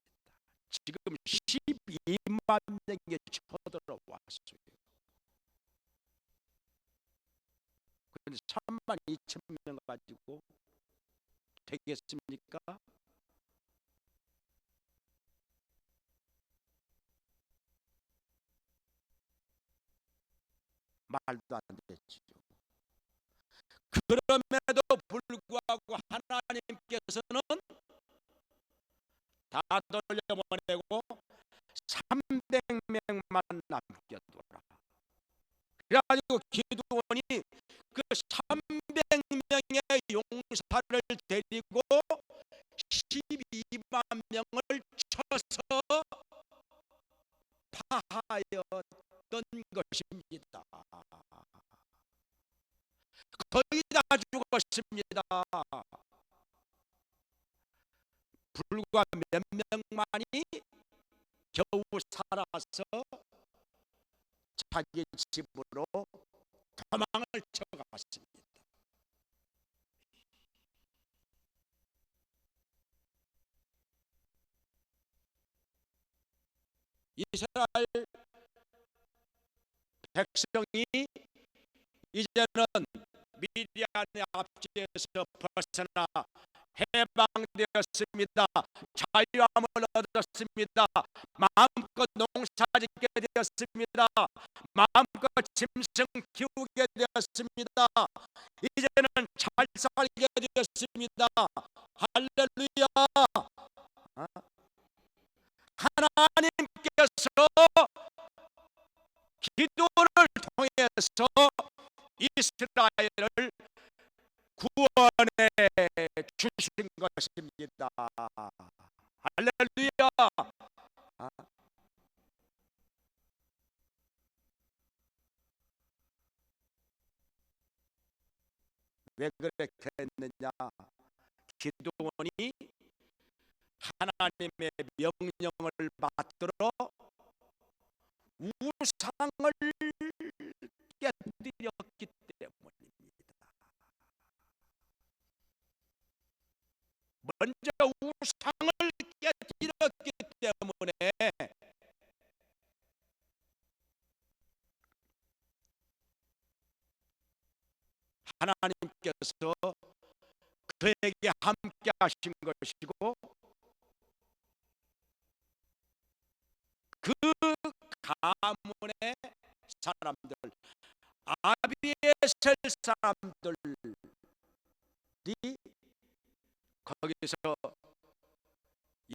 지금 12만 명이 쳐들어왔어요. 그런데 3만 2천 명 가지고 되겠습니까? 말도 안 되죠. 그럼에도 불구하고 하나님께서는 다 돌려보내고 300명만 남겨둬라. 그래가지고 기도원이 그 300명의 용사를 데리고 12만 명을 쳐서 파하였던 것입니다. 거의 다 죽었습니다. 불과 몇 명만이 겨우 살아서 자기 집으로 도망을 쳐갔습니다. 이스라엘 백성이 이제는 미디안의 압제에서 벗어나 해방되었습니다. 자유함을 얻었습니다. 마음껏 농사짓게 되었습니다. 마음껏 짐승 키우게 되었습니다. 이제는 잘 살게 되었습니다. 할렐루야. 하나님께서 기도를 통해서 이스라엘을 구원해 주신 것입니다. 할렐루야. 왜 그렇게 했느냐? 기도원이 하나님의 명령을 받들어 우상을 깨뜨렸기 때문입니다. 먼저 우상을 깨뜨렸기 때문에 하나님께서 그에게 함께 하신 것이고, 그 가문의 사람들, 아비에셀 사람들이 거기서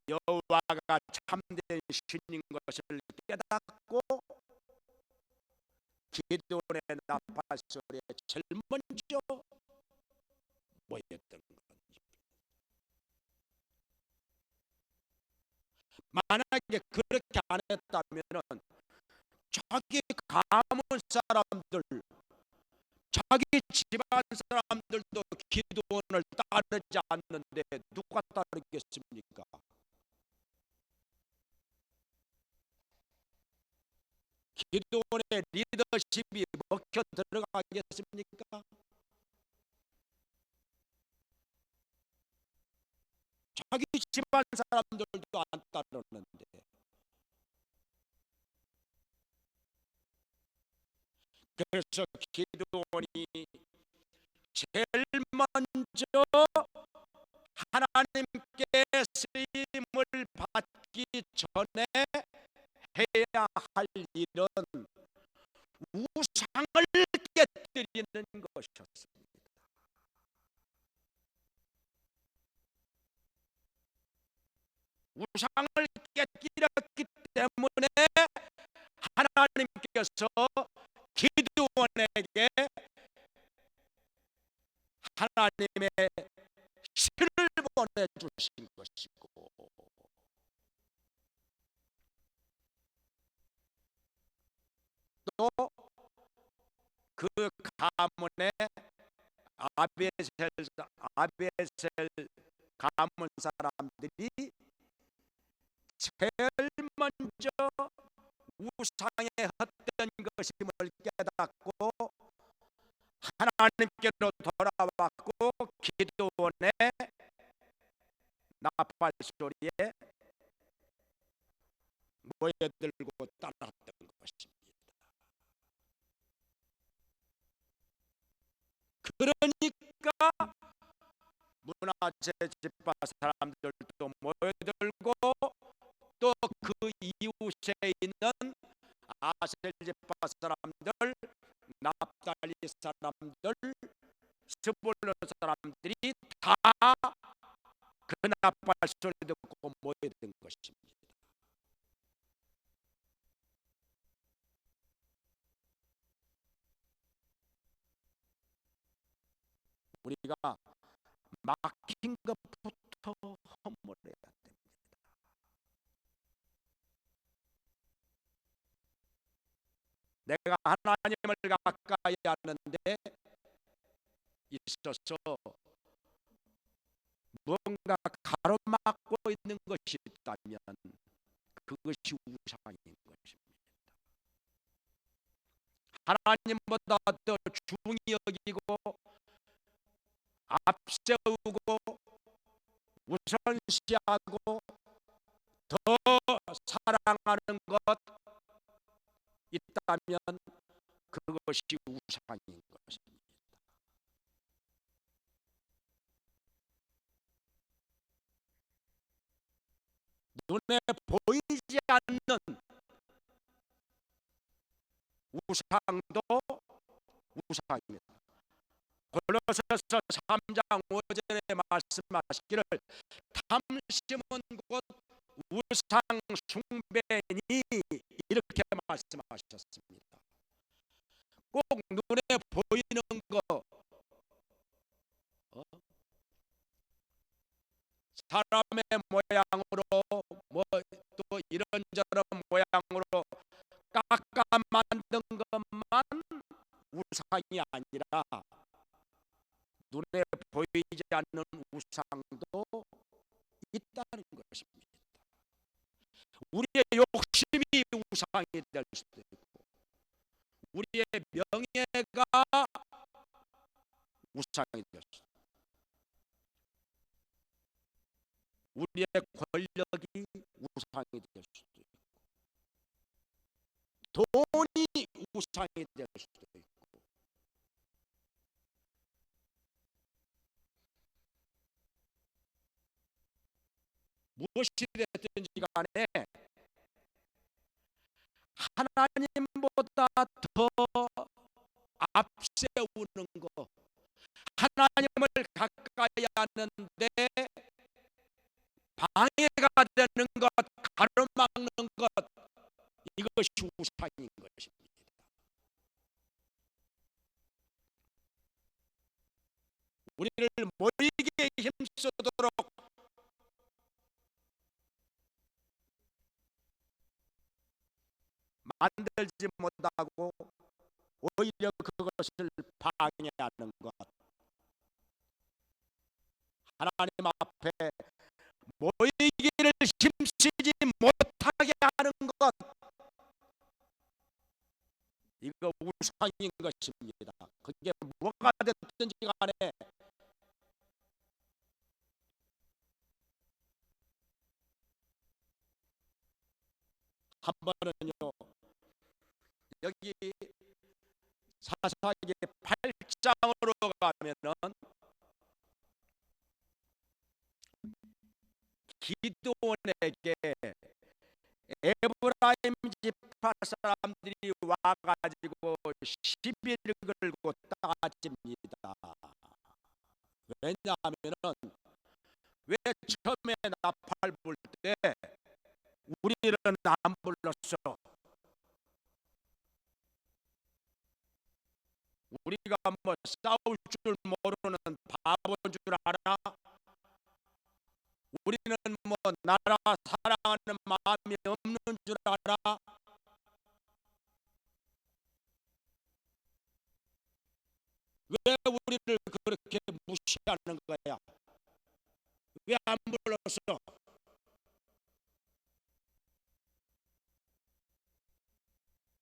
여호와가 참된 신인 것을 깨닫고 기도원의 나팔 소리에 제일 먼저 모였던 겁니다. 만약에 그렇게 안 했다면은 자기 가문 사람들, 자기 집안 사람들도 기도원을 따르지 않는데 누가 따르겠습니까? 기도원의 리더십이 먹혀 들어가겠습니까? 자기 집안 사람들도 안 따르는데, 그래서 기도원이 제일 먼저 하나님께 쓰임을 받기 전에 해야 할 일은 우상을 깨뜨리는 것이었습니다. 우상을 깨뜨렸기 때문에 하나님께서 기드온에게 하나님의 신을 보내주신 것이고, 또 그 가문에 아베셀 가문 사람들이 제일 먼저 우상의 헛된 것임을 깨닫고 하나님께로 돌아왔고 기드온의 나팔 소리에 모여들고 따랐던 것입니다. 그러니까 문화재 집화 사람들도 모여들고 또 그 이웃에 있는 아셀 집화 사람들, 납달리 사람들, 스불론 사람들이 다 그 나팔 소리 듣고 모여든 것입니다. 우리가 막힌 것부터 허물어야 됩니다. 내가 하나님을 가까이 하는데 있어서 뭔가 가로막고 있는 것이 있다면 그것이 우상인 것입니다. 하나님보다 더 중히 여기고 앞세우고 우선시하고 더 사랑하는 것 있다면 그것이 우상인 것입니다. 눈에 보이지 않는 우상도 우상입니다. 골로새서 3장 5절에 말씀하시기를 탐심은 곧 우상 숭배니 이렇게 말씀하셨습니다. 꼭 눈에 보이는 거, 사람의 모양으로 뭐 또 이런저런 모양으로 깎아 만든 것만 우상이 아니라 눈에 보이지 않는 우상도 있다는 것입니다. 우리의 욕심이 우상이 될 수도 있고 우리의 명예가 우상이 될 수도 있고 우리의 권력이 우상이 될 수도 있고 돈이 우상이 될 수도 있고 무엇이 됐든지 간에 하나님보다 더 앞세우는 것, 하나님을 가까이 하는데 방해가 되는 것, 가로막는 것, 이것이 우상인 것입니다. 우리를 모이게 힘쓰도록 만들지 못하고 오히려 그것을 방해하는 것, 하나님 앞에 모이기를 힘쓰지 못하게 하는 것, 이거 우상인 것입니다. 그게 뭐가 됐든지 간에 한 번은요, 여기 사사기 8장으로 가면은 기드온에게 에브라임 지파 사람들이 와가지고 시비를 걸고 따집니다. 왜냐하면은 왜 처음에 나팔 불 때 우리는 안 불렀어? 우리가 뭐 싸울 줄 모르는 바보인 줄 알아? 우리는 뭐 나라 사랑하는 마음이 없는 줄 알아? 왜 우리를 그렇게 무시하는 거야? 왜 안 불렀어?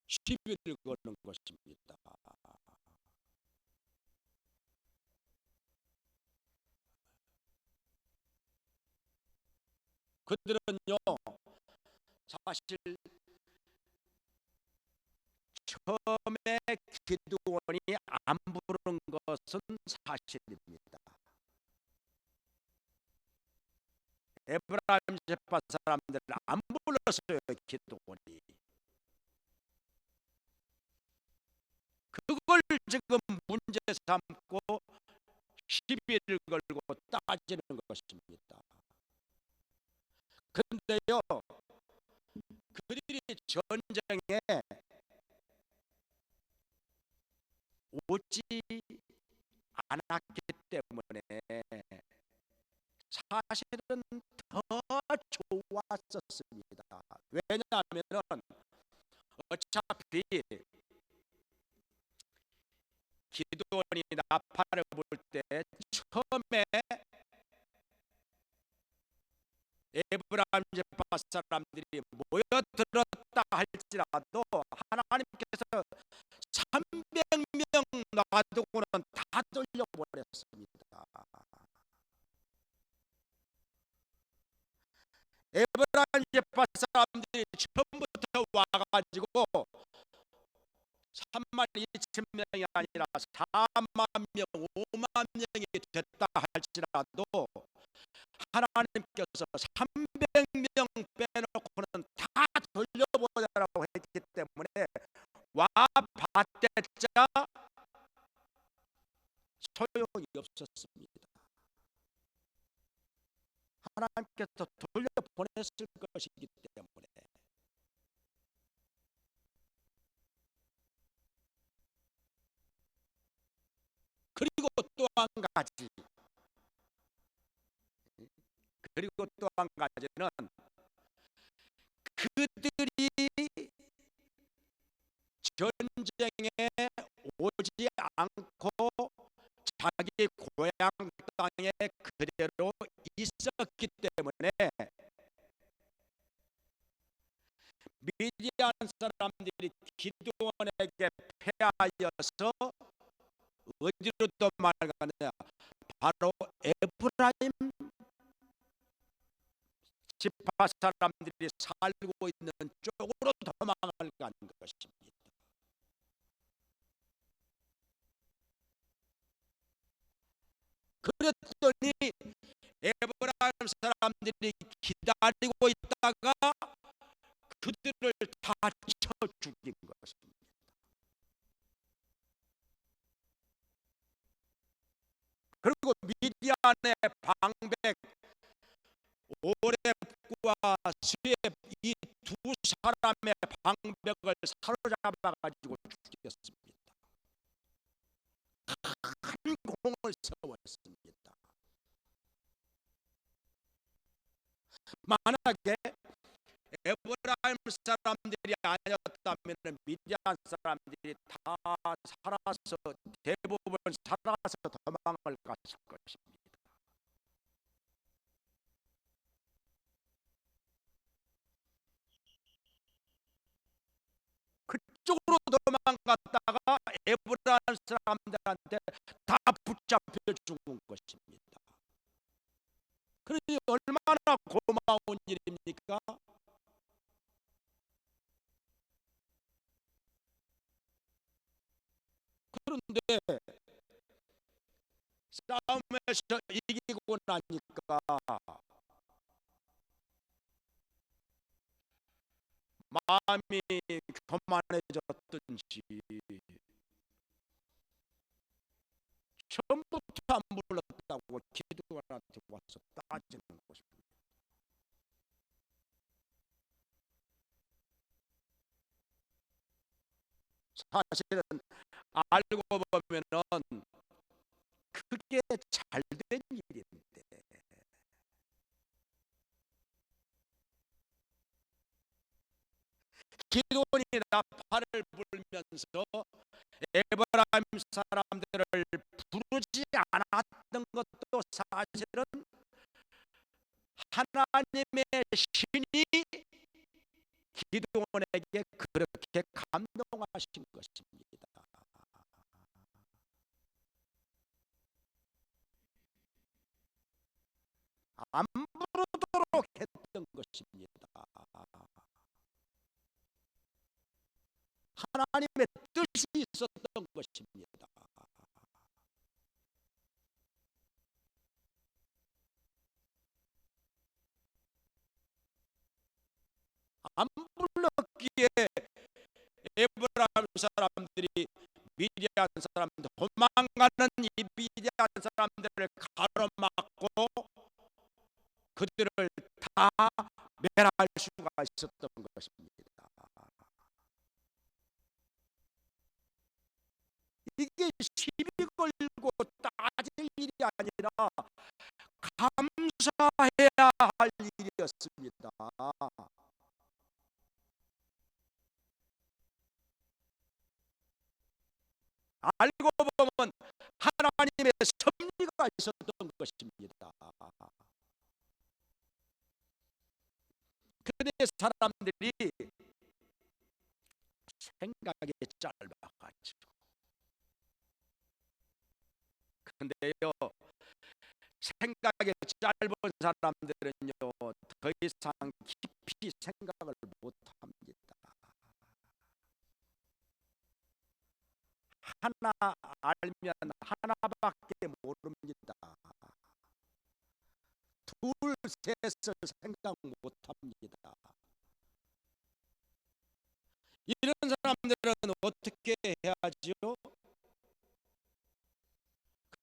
시비를 거는 것입니다. 그들은요, 사실 처음에 기드온이 안 부른 것은 사실입니다. 에브라임 제파 사람들은 안 불렀어요. 기드온이. 그걸 지금 문제 삼고 시비를 걸고 따지는 것입니다. 그런데요, 그들이 전쟁에 오지 않았기 때문에 사실은 더 좋았었습니다. 왜냐하면 어차피 기드온이 나팔을 불 때 처음에 에브라임 제파 사람들이 모여들었다 할지라도 하나님께서 300명 놔두고는 다 돌려보냈습니다. 에브라임 제파 사람들이 처음부터 와가지고 3만 2천 명이 아니라 4만 명, 5만 명이 됐다 할지라도 하나님께서 300명 빼놓고는 다 돌려보내라고 했기 때문에 와 봤댔자 소용이 없었습니다. 하나님께서 돌려보냈을 것이기 때문에. 그리고 또 한 가지, 그리고 또 한 가지는 그들이 전쟁에 오지 않고 자기 고향 땅에 그대로 있었기 때문에 미디안 사람들이 기드온에게 패하여서 어디로 도망가느냐, 바로 에브라임 지파 사람들이 살고 있는 쪽으로 도망을 가는 것입니다. 그랬더니 에브라임 사람들이 기다리고 있다가 그들을 다 쳐 죽인 것입니다. 그리고 미디안의 방백 오렙과 스웹, 이 두 사람의 방백을 사로잡아 가지고 죽였습니다. 큰 공을 세웠습니다. 만약에 에브라임 사람들이 아니었다면 미디안 사람들이 다 살아서 대부분 살아서 도망을 갔을 것입니다. 그쪽으로 도망갔다가 에브라임 사람들한테 다 붙잡혀 죽은 것입니다. 그러니 얼마나 고마운 일입니까? 그런데 싸움에서 이기고 나니까 마음이 교만해졌든지 처음부터 안 불렀다고 기도원한테 와서 따지는 것입니다. 사실은 알고 보면은 그게 잘된 일인데 기도원이 나팔을 불면서 에브라임 사람들을 부르지 않았던 것도 사실은 하나님의 신이 기도원에게 그렇게 감동하신 것입니다. 안 부르도록 했던 것입니다. 하나님의 뜻이 있었던 것입니다. 안 불렀기에 에브라임 사람들이 미디안 사람들 도망가는 이 미디안 사람들을 가로막고 그들을 다 멸할 수가 있었던 것입니다. 이게 시비 걸고 따질 일이 아니라 감사해야 할 일이었습니다. 알고 보면 하나님의 섭리가 있었던 것입니다. 그런데 사람들이 생각이 짧아가지고 근데요 생각이 짧은 사람들은요 더 이상 깊이 생각을 못합니다. 하나 알면 하나밖에 모릅니다. 둘, 셋을 생각 못합니다. 이런 사람들은 어떻게 해야지요?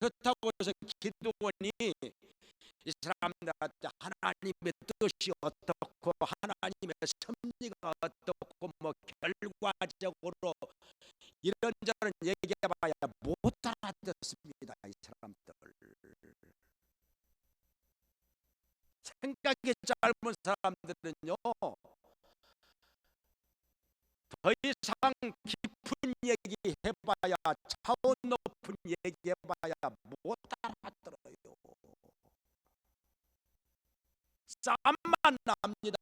그렇다고 해서 기도원이 이 사람들한테 하나님의 뜻이 어떻고 하나님의 섭리가 어떻고 뭐 결과적으로 이런저런 얘기해봐야 못 알아듣습니다. 이 사람들 생각이 짧은 사람들은요 더 이상 깊은 얘기 해봐야 차원 높은 얘기 해봐야 못 알아들어요. 싸움만 납니다.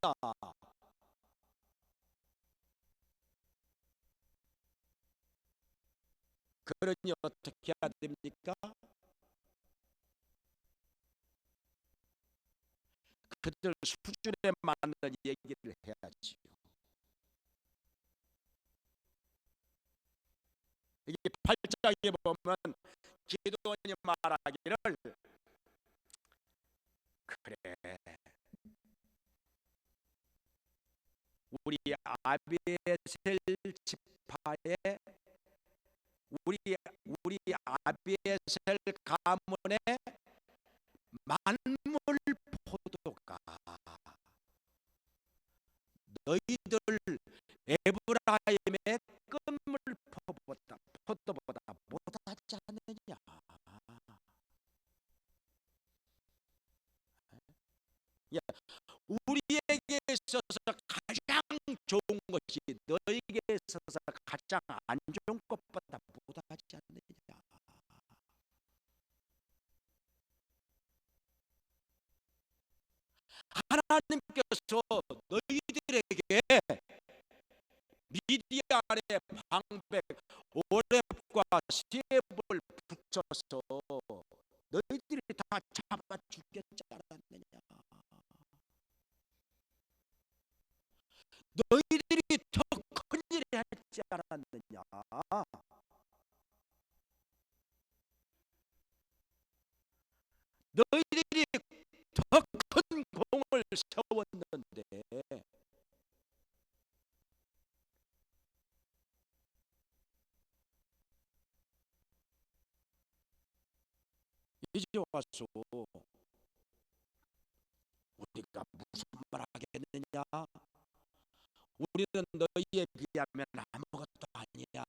그러니 어떻게 해야 됩니까? 그들 수준에 맞는 얘기를 해야지요. 이게 8장에 보면 기도원이 말하기를 그래 우리 아비에셀 지파에 우리 아비에셀 가문의 만물 포도가 너희들 에브라임의 끈물 포도보다 못하지 않느냐. 예, 우리에게 있어서 가장 것이 너에게 있어서 가장 안 좋은 것보다 못하지 않느냐. 하나님께서 너희들에게 미디안의 방백 오랩과 시앱을 붙여서 너희들이 다 잡아 죽겠지 않았느냐. 너희들이 더 큰일을 했지 않았느냐. 너희들이 더 큰 공을 세웠는데 이제 와서 우리가 무슨 말 하겠느냐. 우리는 너희에 비하면 아무것도 아니야.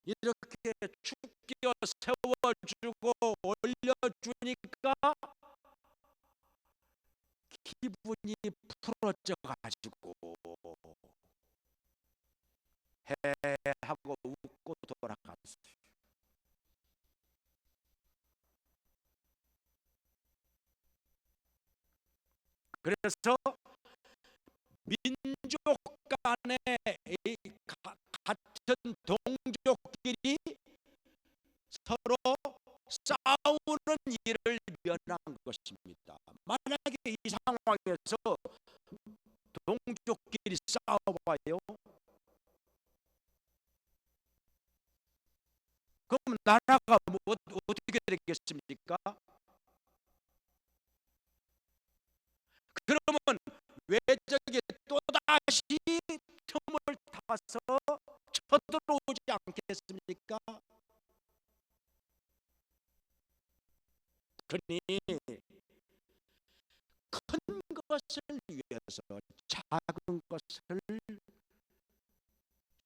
이렇게 축겨 세워주고 올려주니까 기분이 풀어져 가지고 해 하고 웃고 돌아갔어요. 그래서 민족 간의 같은 동족끼리 서로 싸우는 일을 면한 것입니다. 만약에 이 상황에서 동족끼리 싸워봐요. 그럼 나라가 어떻게 되겠습니까? 그러면 외적이 또다시 틈을 타서 쳐들어오지 않겠습니까? 그러니 큰 것을 위해서 작은 것을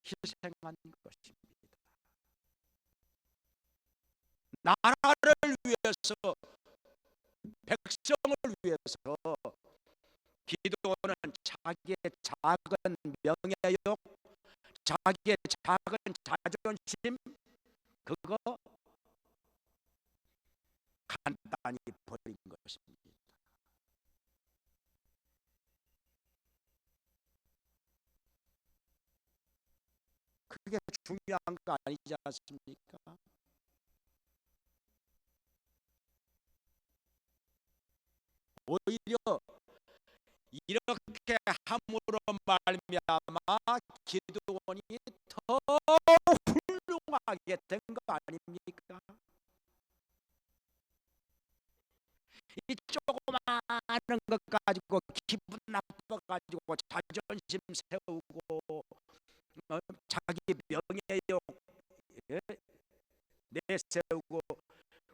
희생한 것입니다. 나라를 위해서, 백성을 위해서 기도는 자기의 작은 명예욕, 자기의 작은 자존심, 그거 간단히 버린 것입니다. 그게 중요한 거 아니지 않습니까? 오히려 이렇게 함으로 말미암아 기도원이 더 훌륭하게 된 거 아닙니까? 이 조그마한 것 가지고 기분 나빠 가지고 자존심 세우고 자기 명예욕 내세우고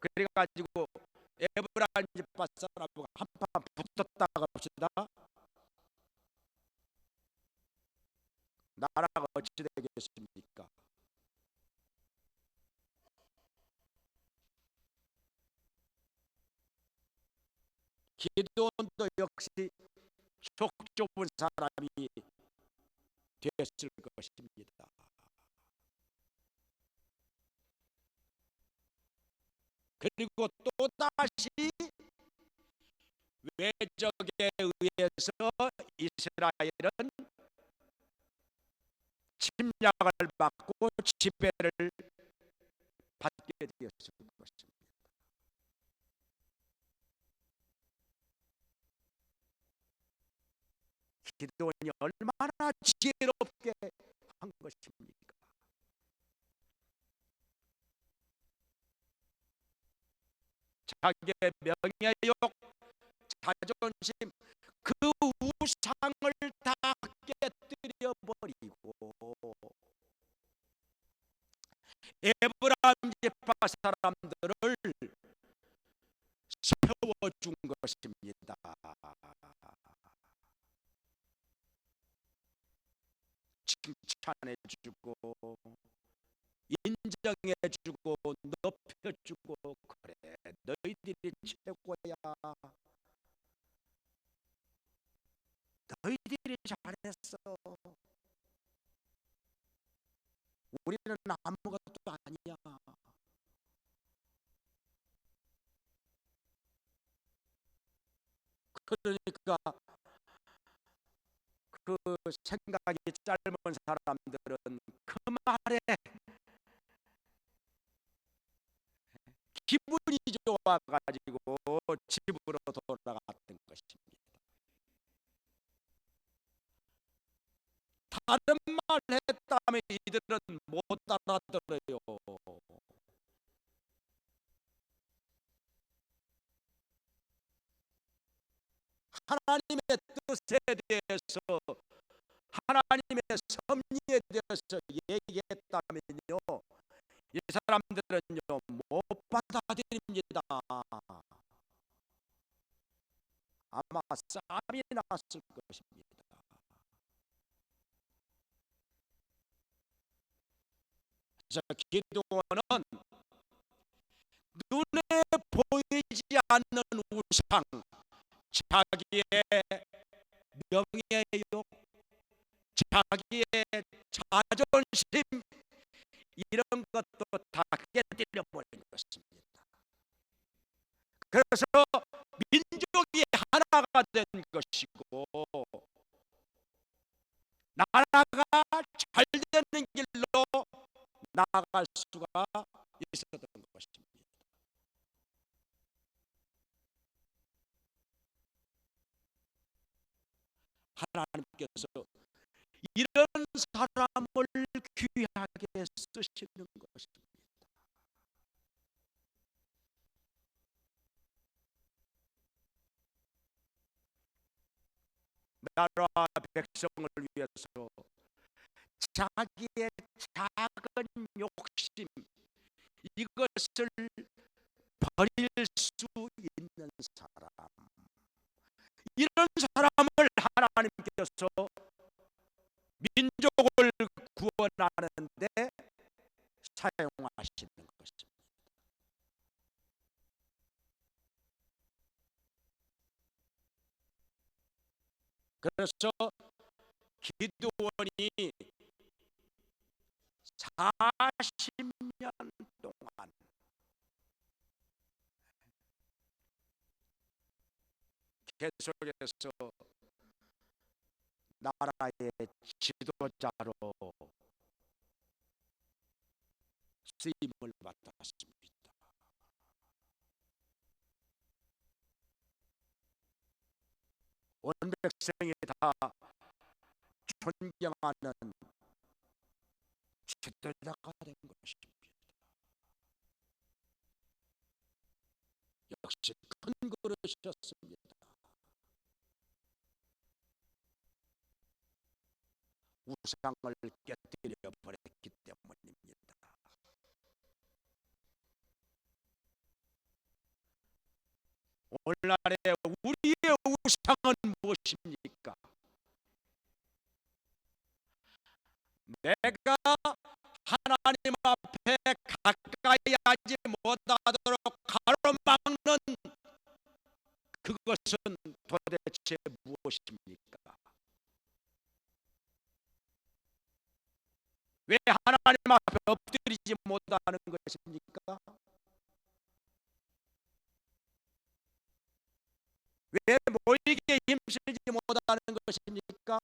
그래 가지고 에브라임 집안 사람하고 한판 붙었다가 봅시다. 나라가 어찌 되겠습니까? 기도원도 역시 속 좁은 사람이 됐을 것입니다. 그리고 또다시 외적에 의해서 이스라엘은 침략을 받고 지배를 받게 되었을 것입니다. 기도원이 얼마나 지혜롭게 한 것입니까? 자기의 명예욕, 자존심, 그 우상을 다 깨뜨려 버리고 에브라임 지파 사람들을 세워준 것입니다. 칭찬해주고 인정해주고 높여주고 그래 너희들이 최고야. 너희들이 잘했어. 우리는 아무것도 아니야. 그러니까 그 생각이 짧은 사람들은 그 말에 기분이 좋아가지고 집으로 돌아갔던 것입니다. 다른 말 했다면 이들은 못 알아들어요. 하나님의 뜻에 대해서, 하나님의 섭리에 대해서 얘기했다면요, 이 사람들은요 못 받아들입니다. 아마 싸움이 났을 것입니다. 그래서 기도원은 눈에 보이지 않는 우상, 자기의 명예욕, 자기의 자존심, 이런 것도 다 깨뜨려 버린 것입니다. 그래서 민족이 하나가 된 것이고 나라가 잘 되는 길로 나아갈 수가 있었던 것입니다. 하나님께서 이런 사람을 귀하게 쓰시는 것입니다. 나라와 백성을 위해서 자기의 작은 욕심, 이것을 버릴 수 있는 사람, 이런 사람을 하나님께서 민족을 구원하는데 사용하시는 것입니다. 그래서 기드온이 40년 동안 계속해서 나라의 지도자로 쓰임을 받았습니다. 온 백성이 다 존경하는 지도자가 된 것입니다. 역시 큰 그릇이었습니다. 우상을 깨뜨려 버렸기 때문입니다. 오늘날의 우리의 우상은 무엇입니까? 내가 하나님 앞에 가까이 하지 못하도록 가로막는 그것은 도대체 무엇입니까? 왜 하나님 앞에 엎드리지 못하는 것입니까? 왜 모이기에 힘쓰지 못하는 것입니까?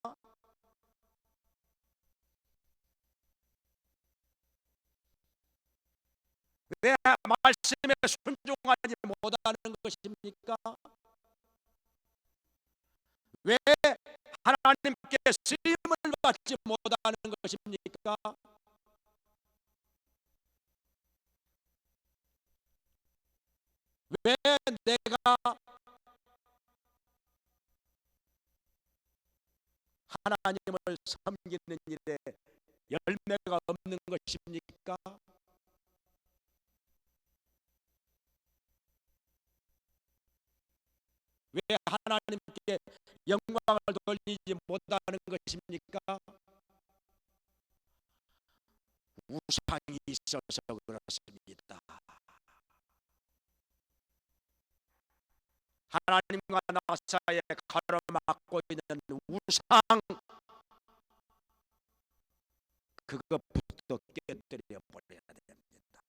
왜 말씀에 순종하지 못하는 것입니까? 왜 하나님께 쓰임을 받지 못하는 것입니까? 왜 내가 하나님을 섬기는 일에 열매가 없는 것입니까? 왜 하나님께 영광을 돌리지 못하는 것입니까? 우상이 있어서 그렇습니다. 하나님과 나 사이에 가로막고 있는 우상 그것부터 깨뜨려 버려야 됩니다.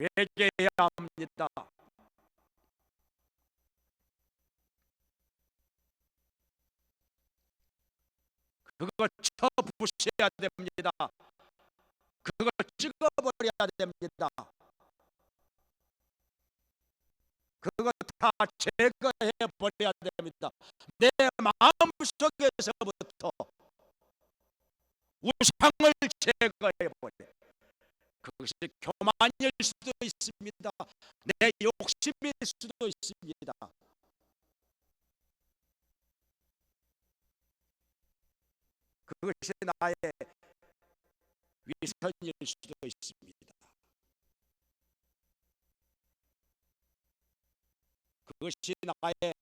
회개해야 합니다. 그거 쳐부셔야 됩니다. 그걸 찍어버려야 됩니다. 그거 다 제거해 버려야 됩니다. 내 마음속에서부터 우상을 제거해 버려. 그것이 교만일 수도 있습니다. 내 욕심일 수도 있습니다. 그것이 나의 위선일 수도 있습니다. 그것이 나의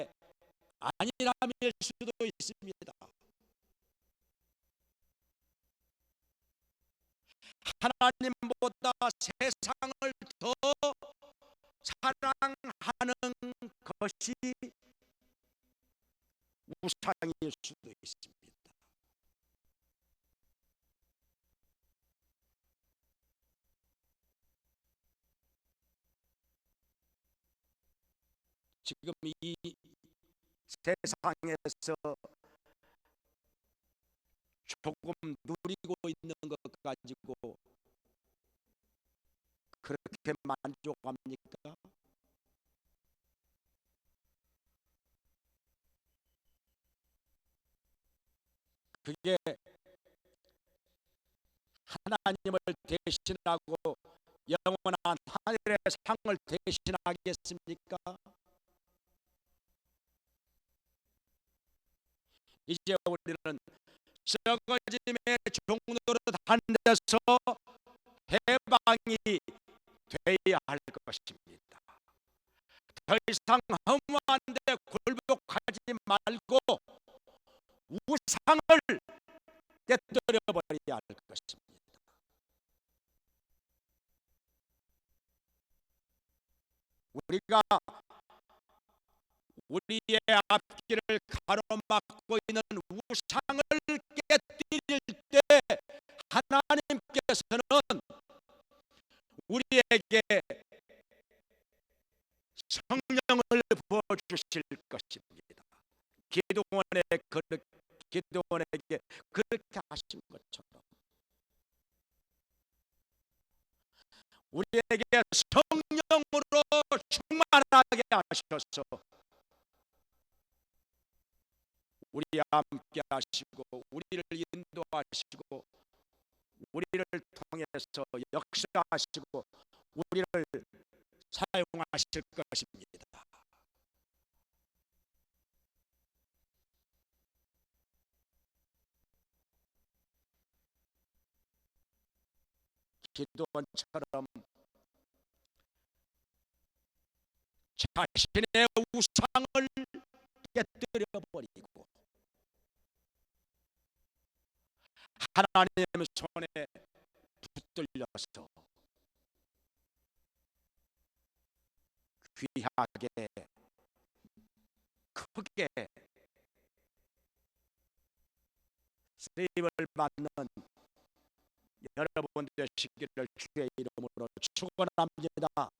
안일함일 수도 있습니다. 하나님보다 세상을 더 사랑하는 것이 우상일 수도 있습니다. 지금 이 세상에서 조금 누리고 있는 것 가지고 그렇게 만족합니까? 그게 하나님을 대신하고 영원한 하늘의 상을 대신하겠습니까? 이제 우리는 썩어짐의 종로릇 한 데서 해방이 되어야 할 것입니다. 더 이상 허무한 데 굴복하지 말고 우상을 깨뜨려 버려야 할 것입니다. 우리가 우리의 앞길을 가로막고 있는 우상을 깨뜨릴 때 하나님께서는 우리에게 성령을 부어주실 것입니다. 기도원에게 그렇게 하신 것처럼 우리에게 성령으로 충만하게 하셔서 우리 함께 하시고 우리를 인도하시고 우리를 통해서 역사하시고 우리를 사용하실 것입니다. 기도원처럼 자신의 우상을 깨뜨려 버리고 하나님 손에 붙들려서 귀하게 크게 쓰임을 받는 여러분 되시기를 주의 이름으로 축원합니다.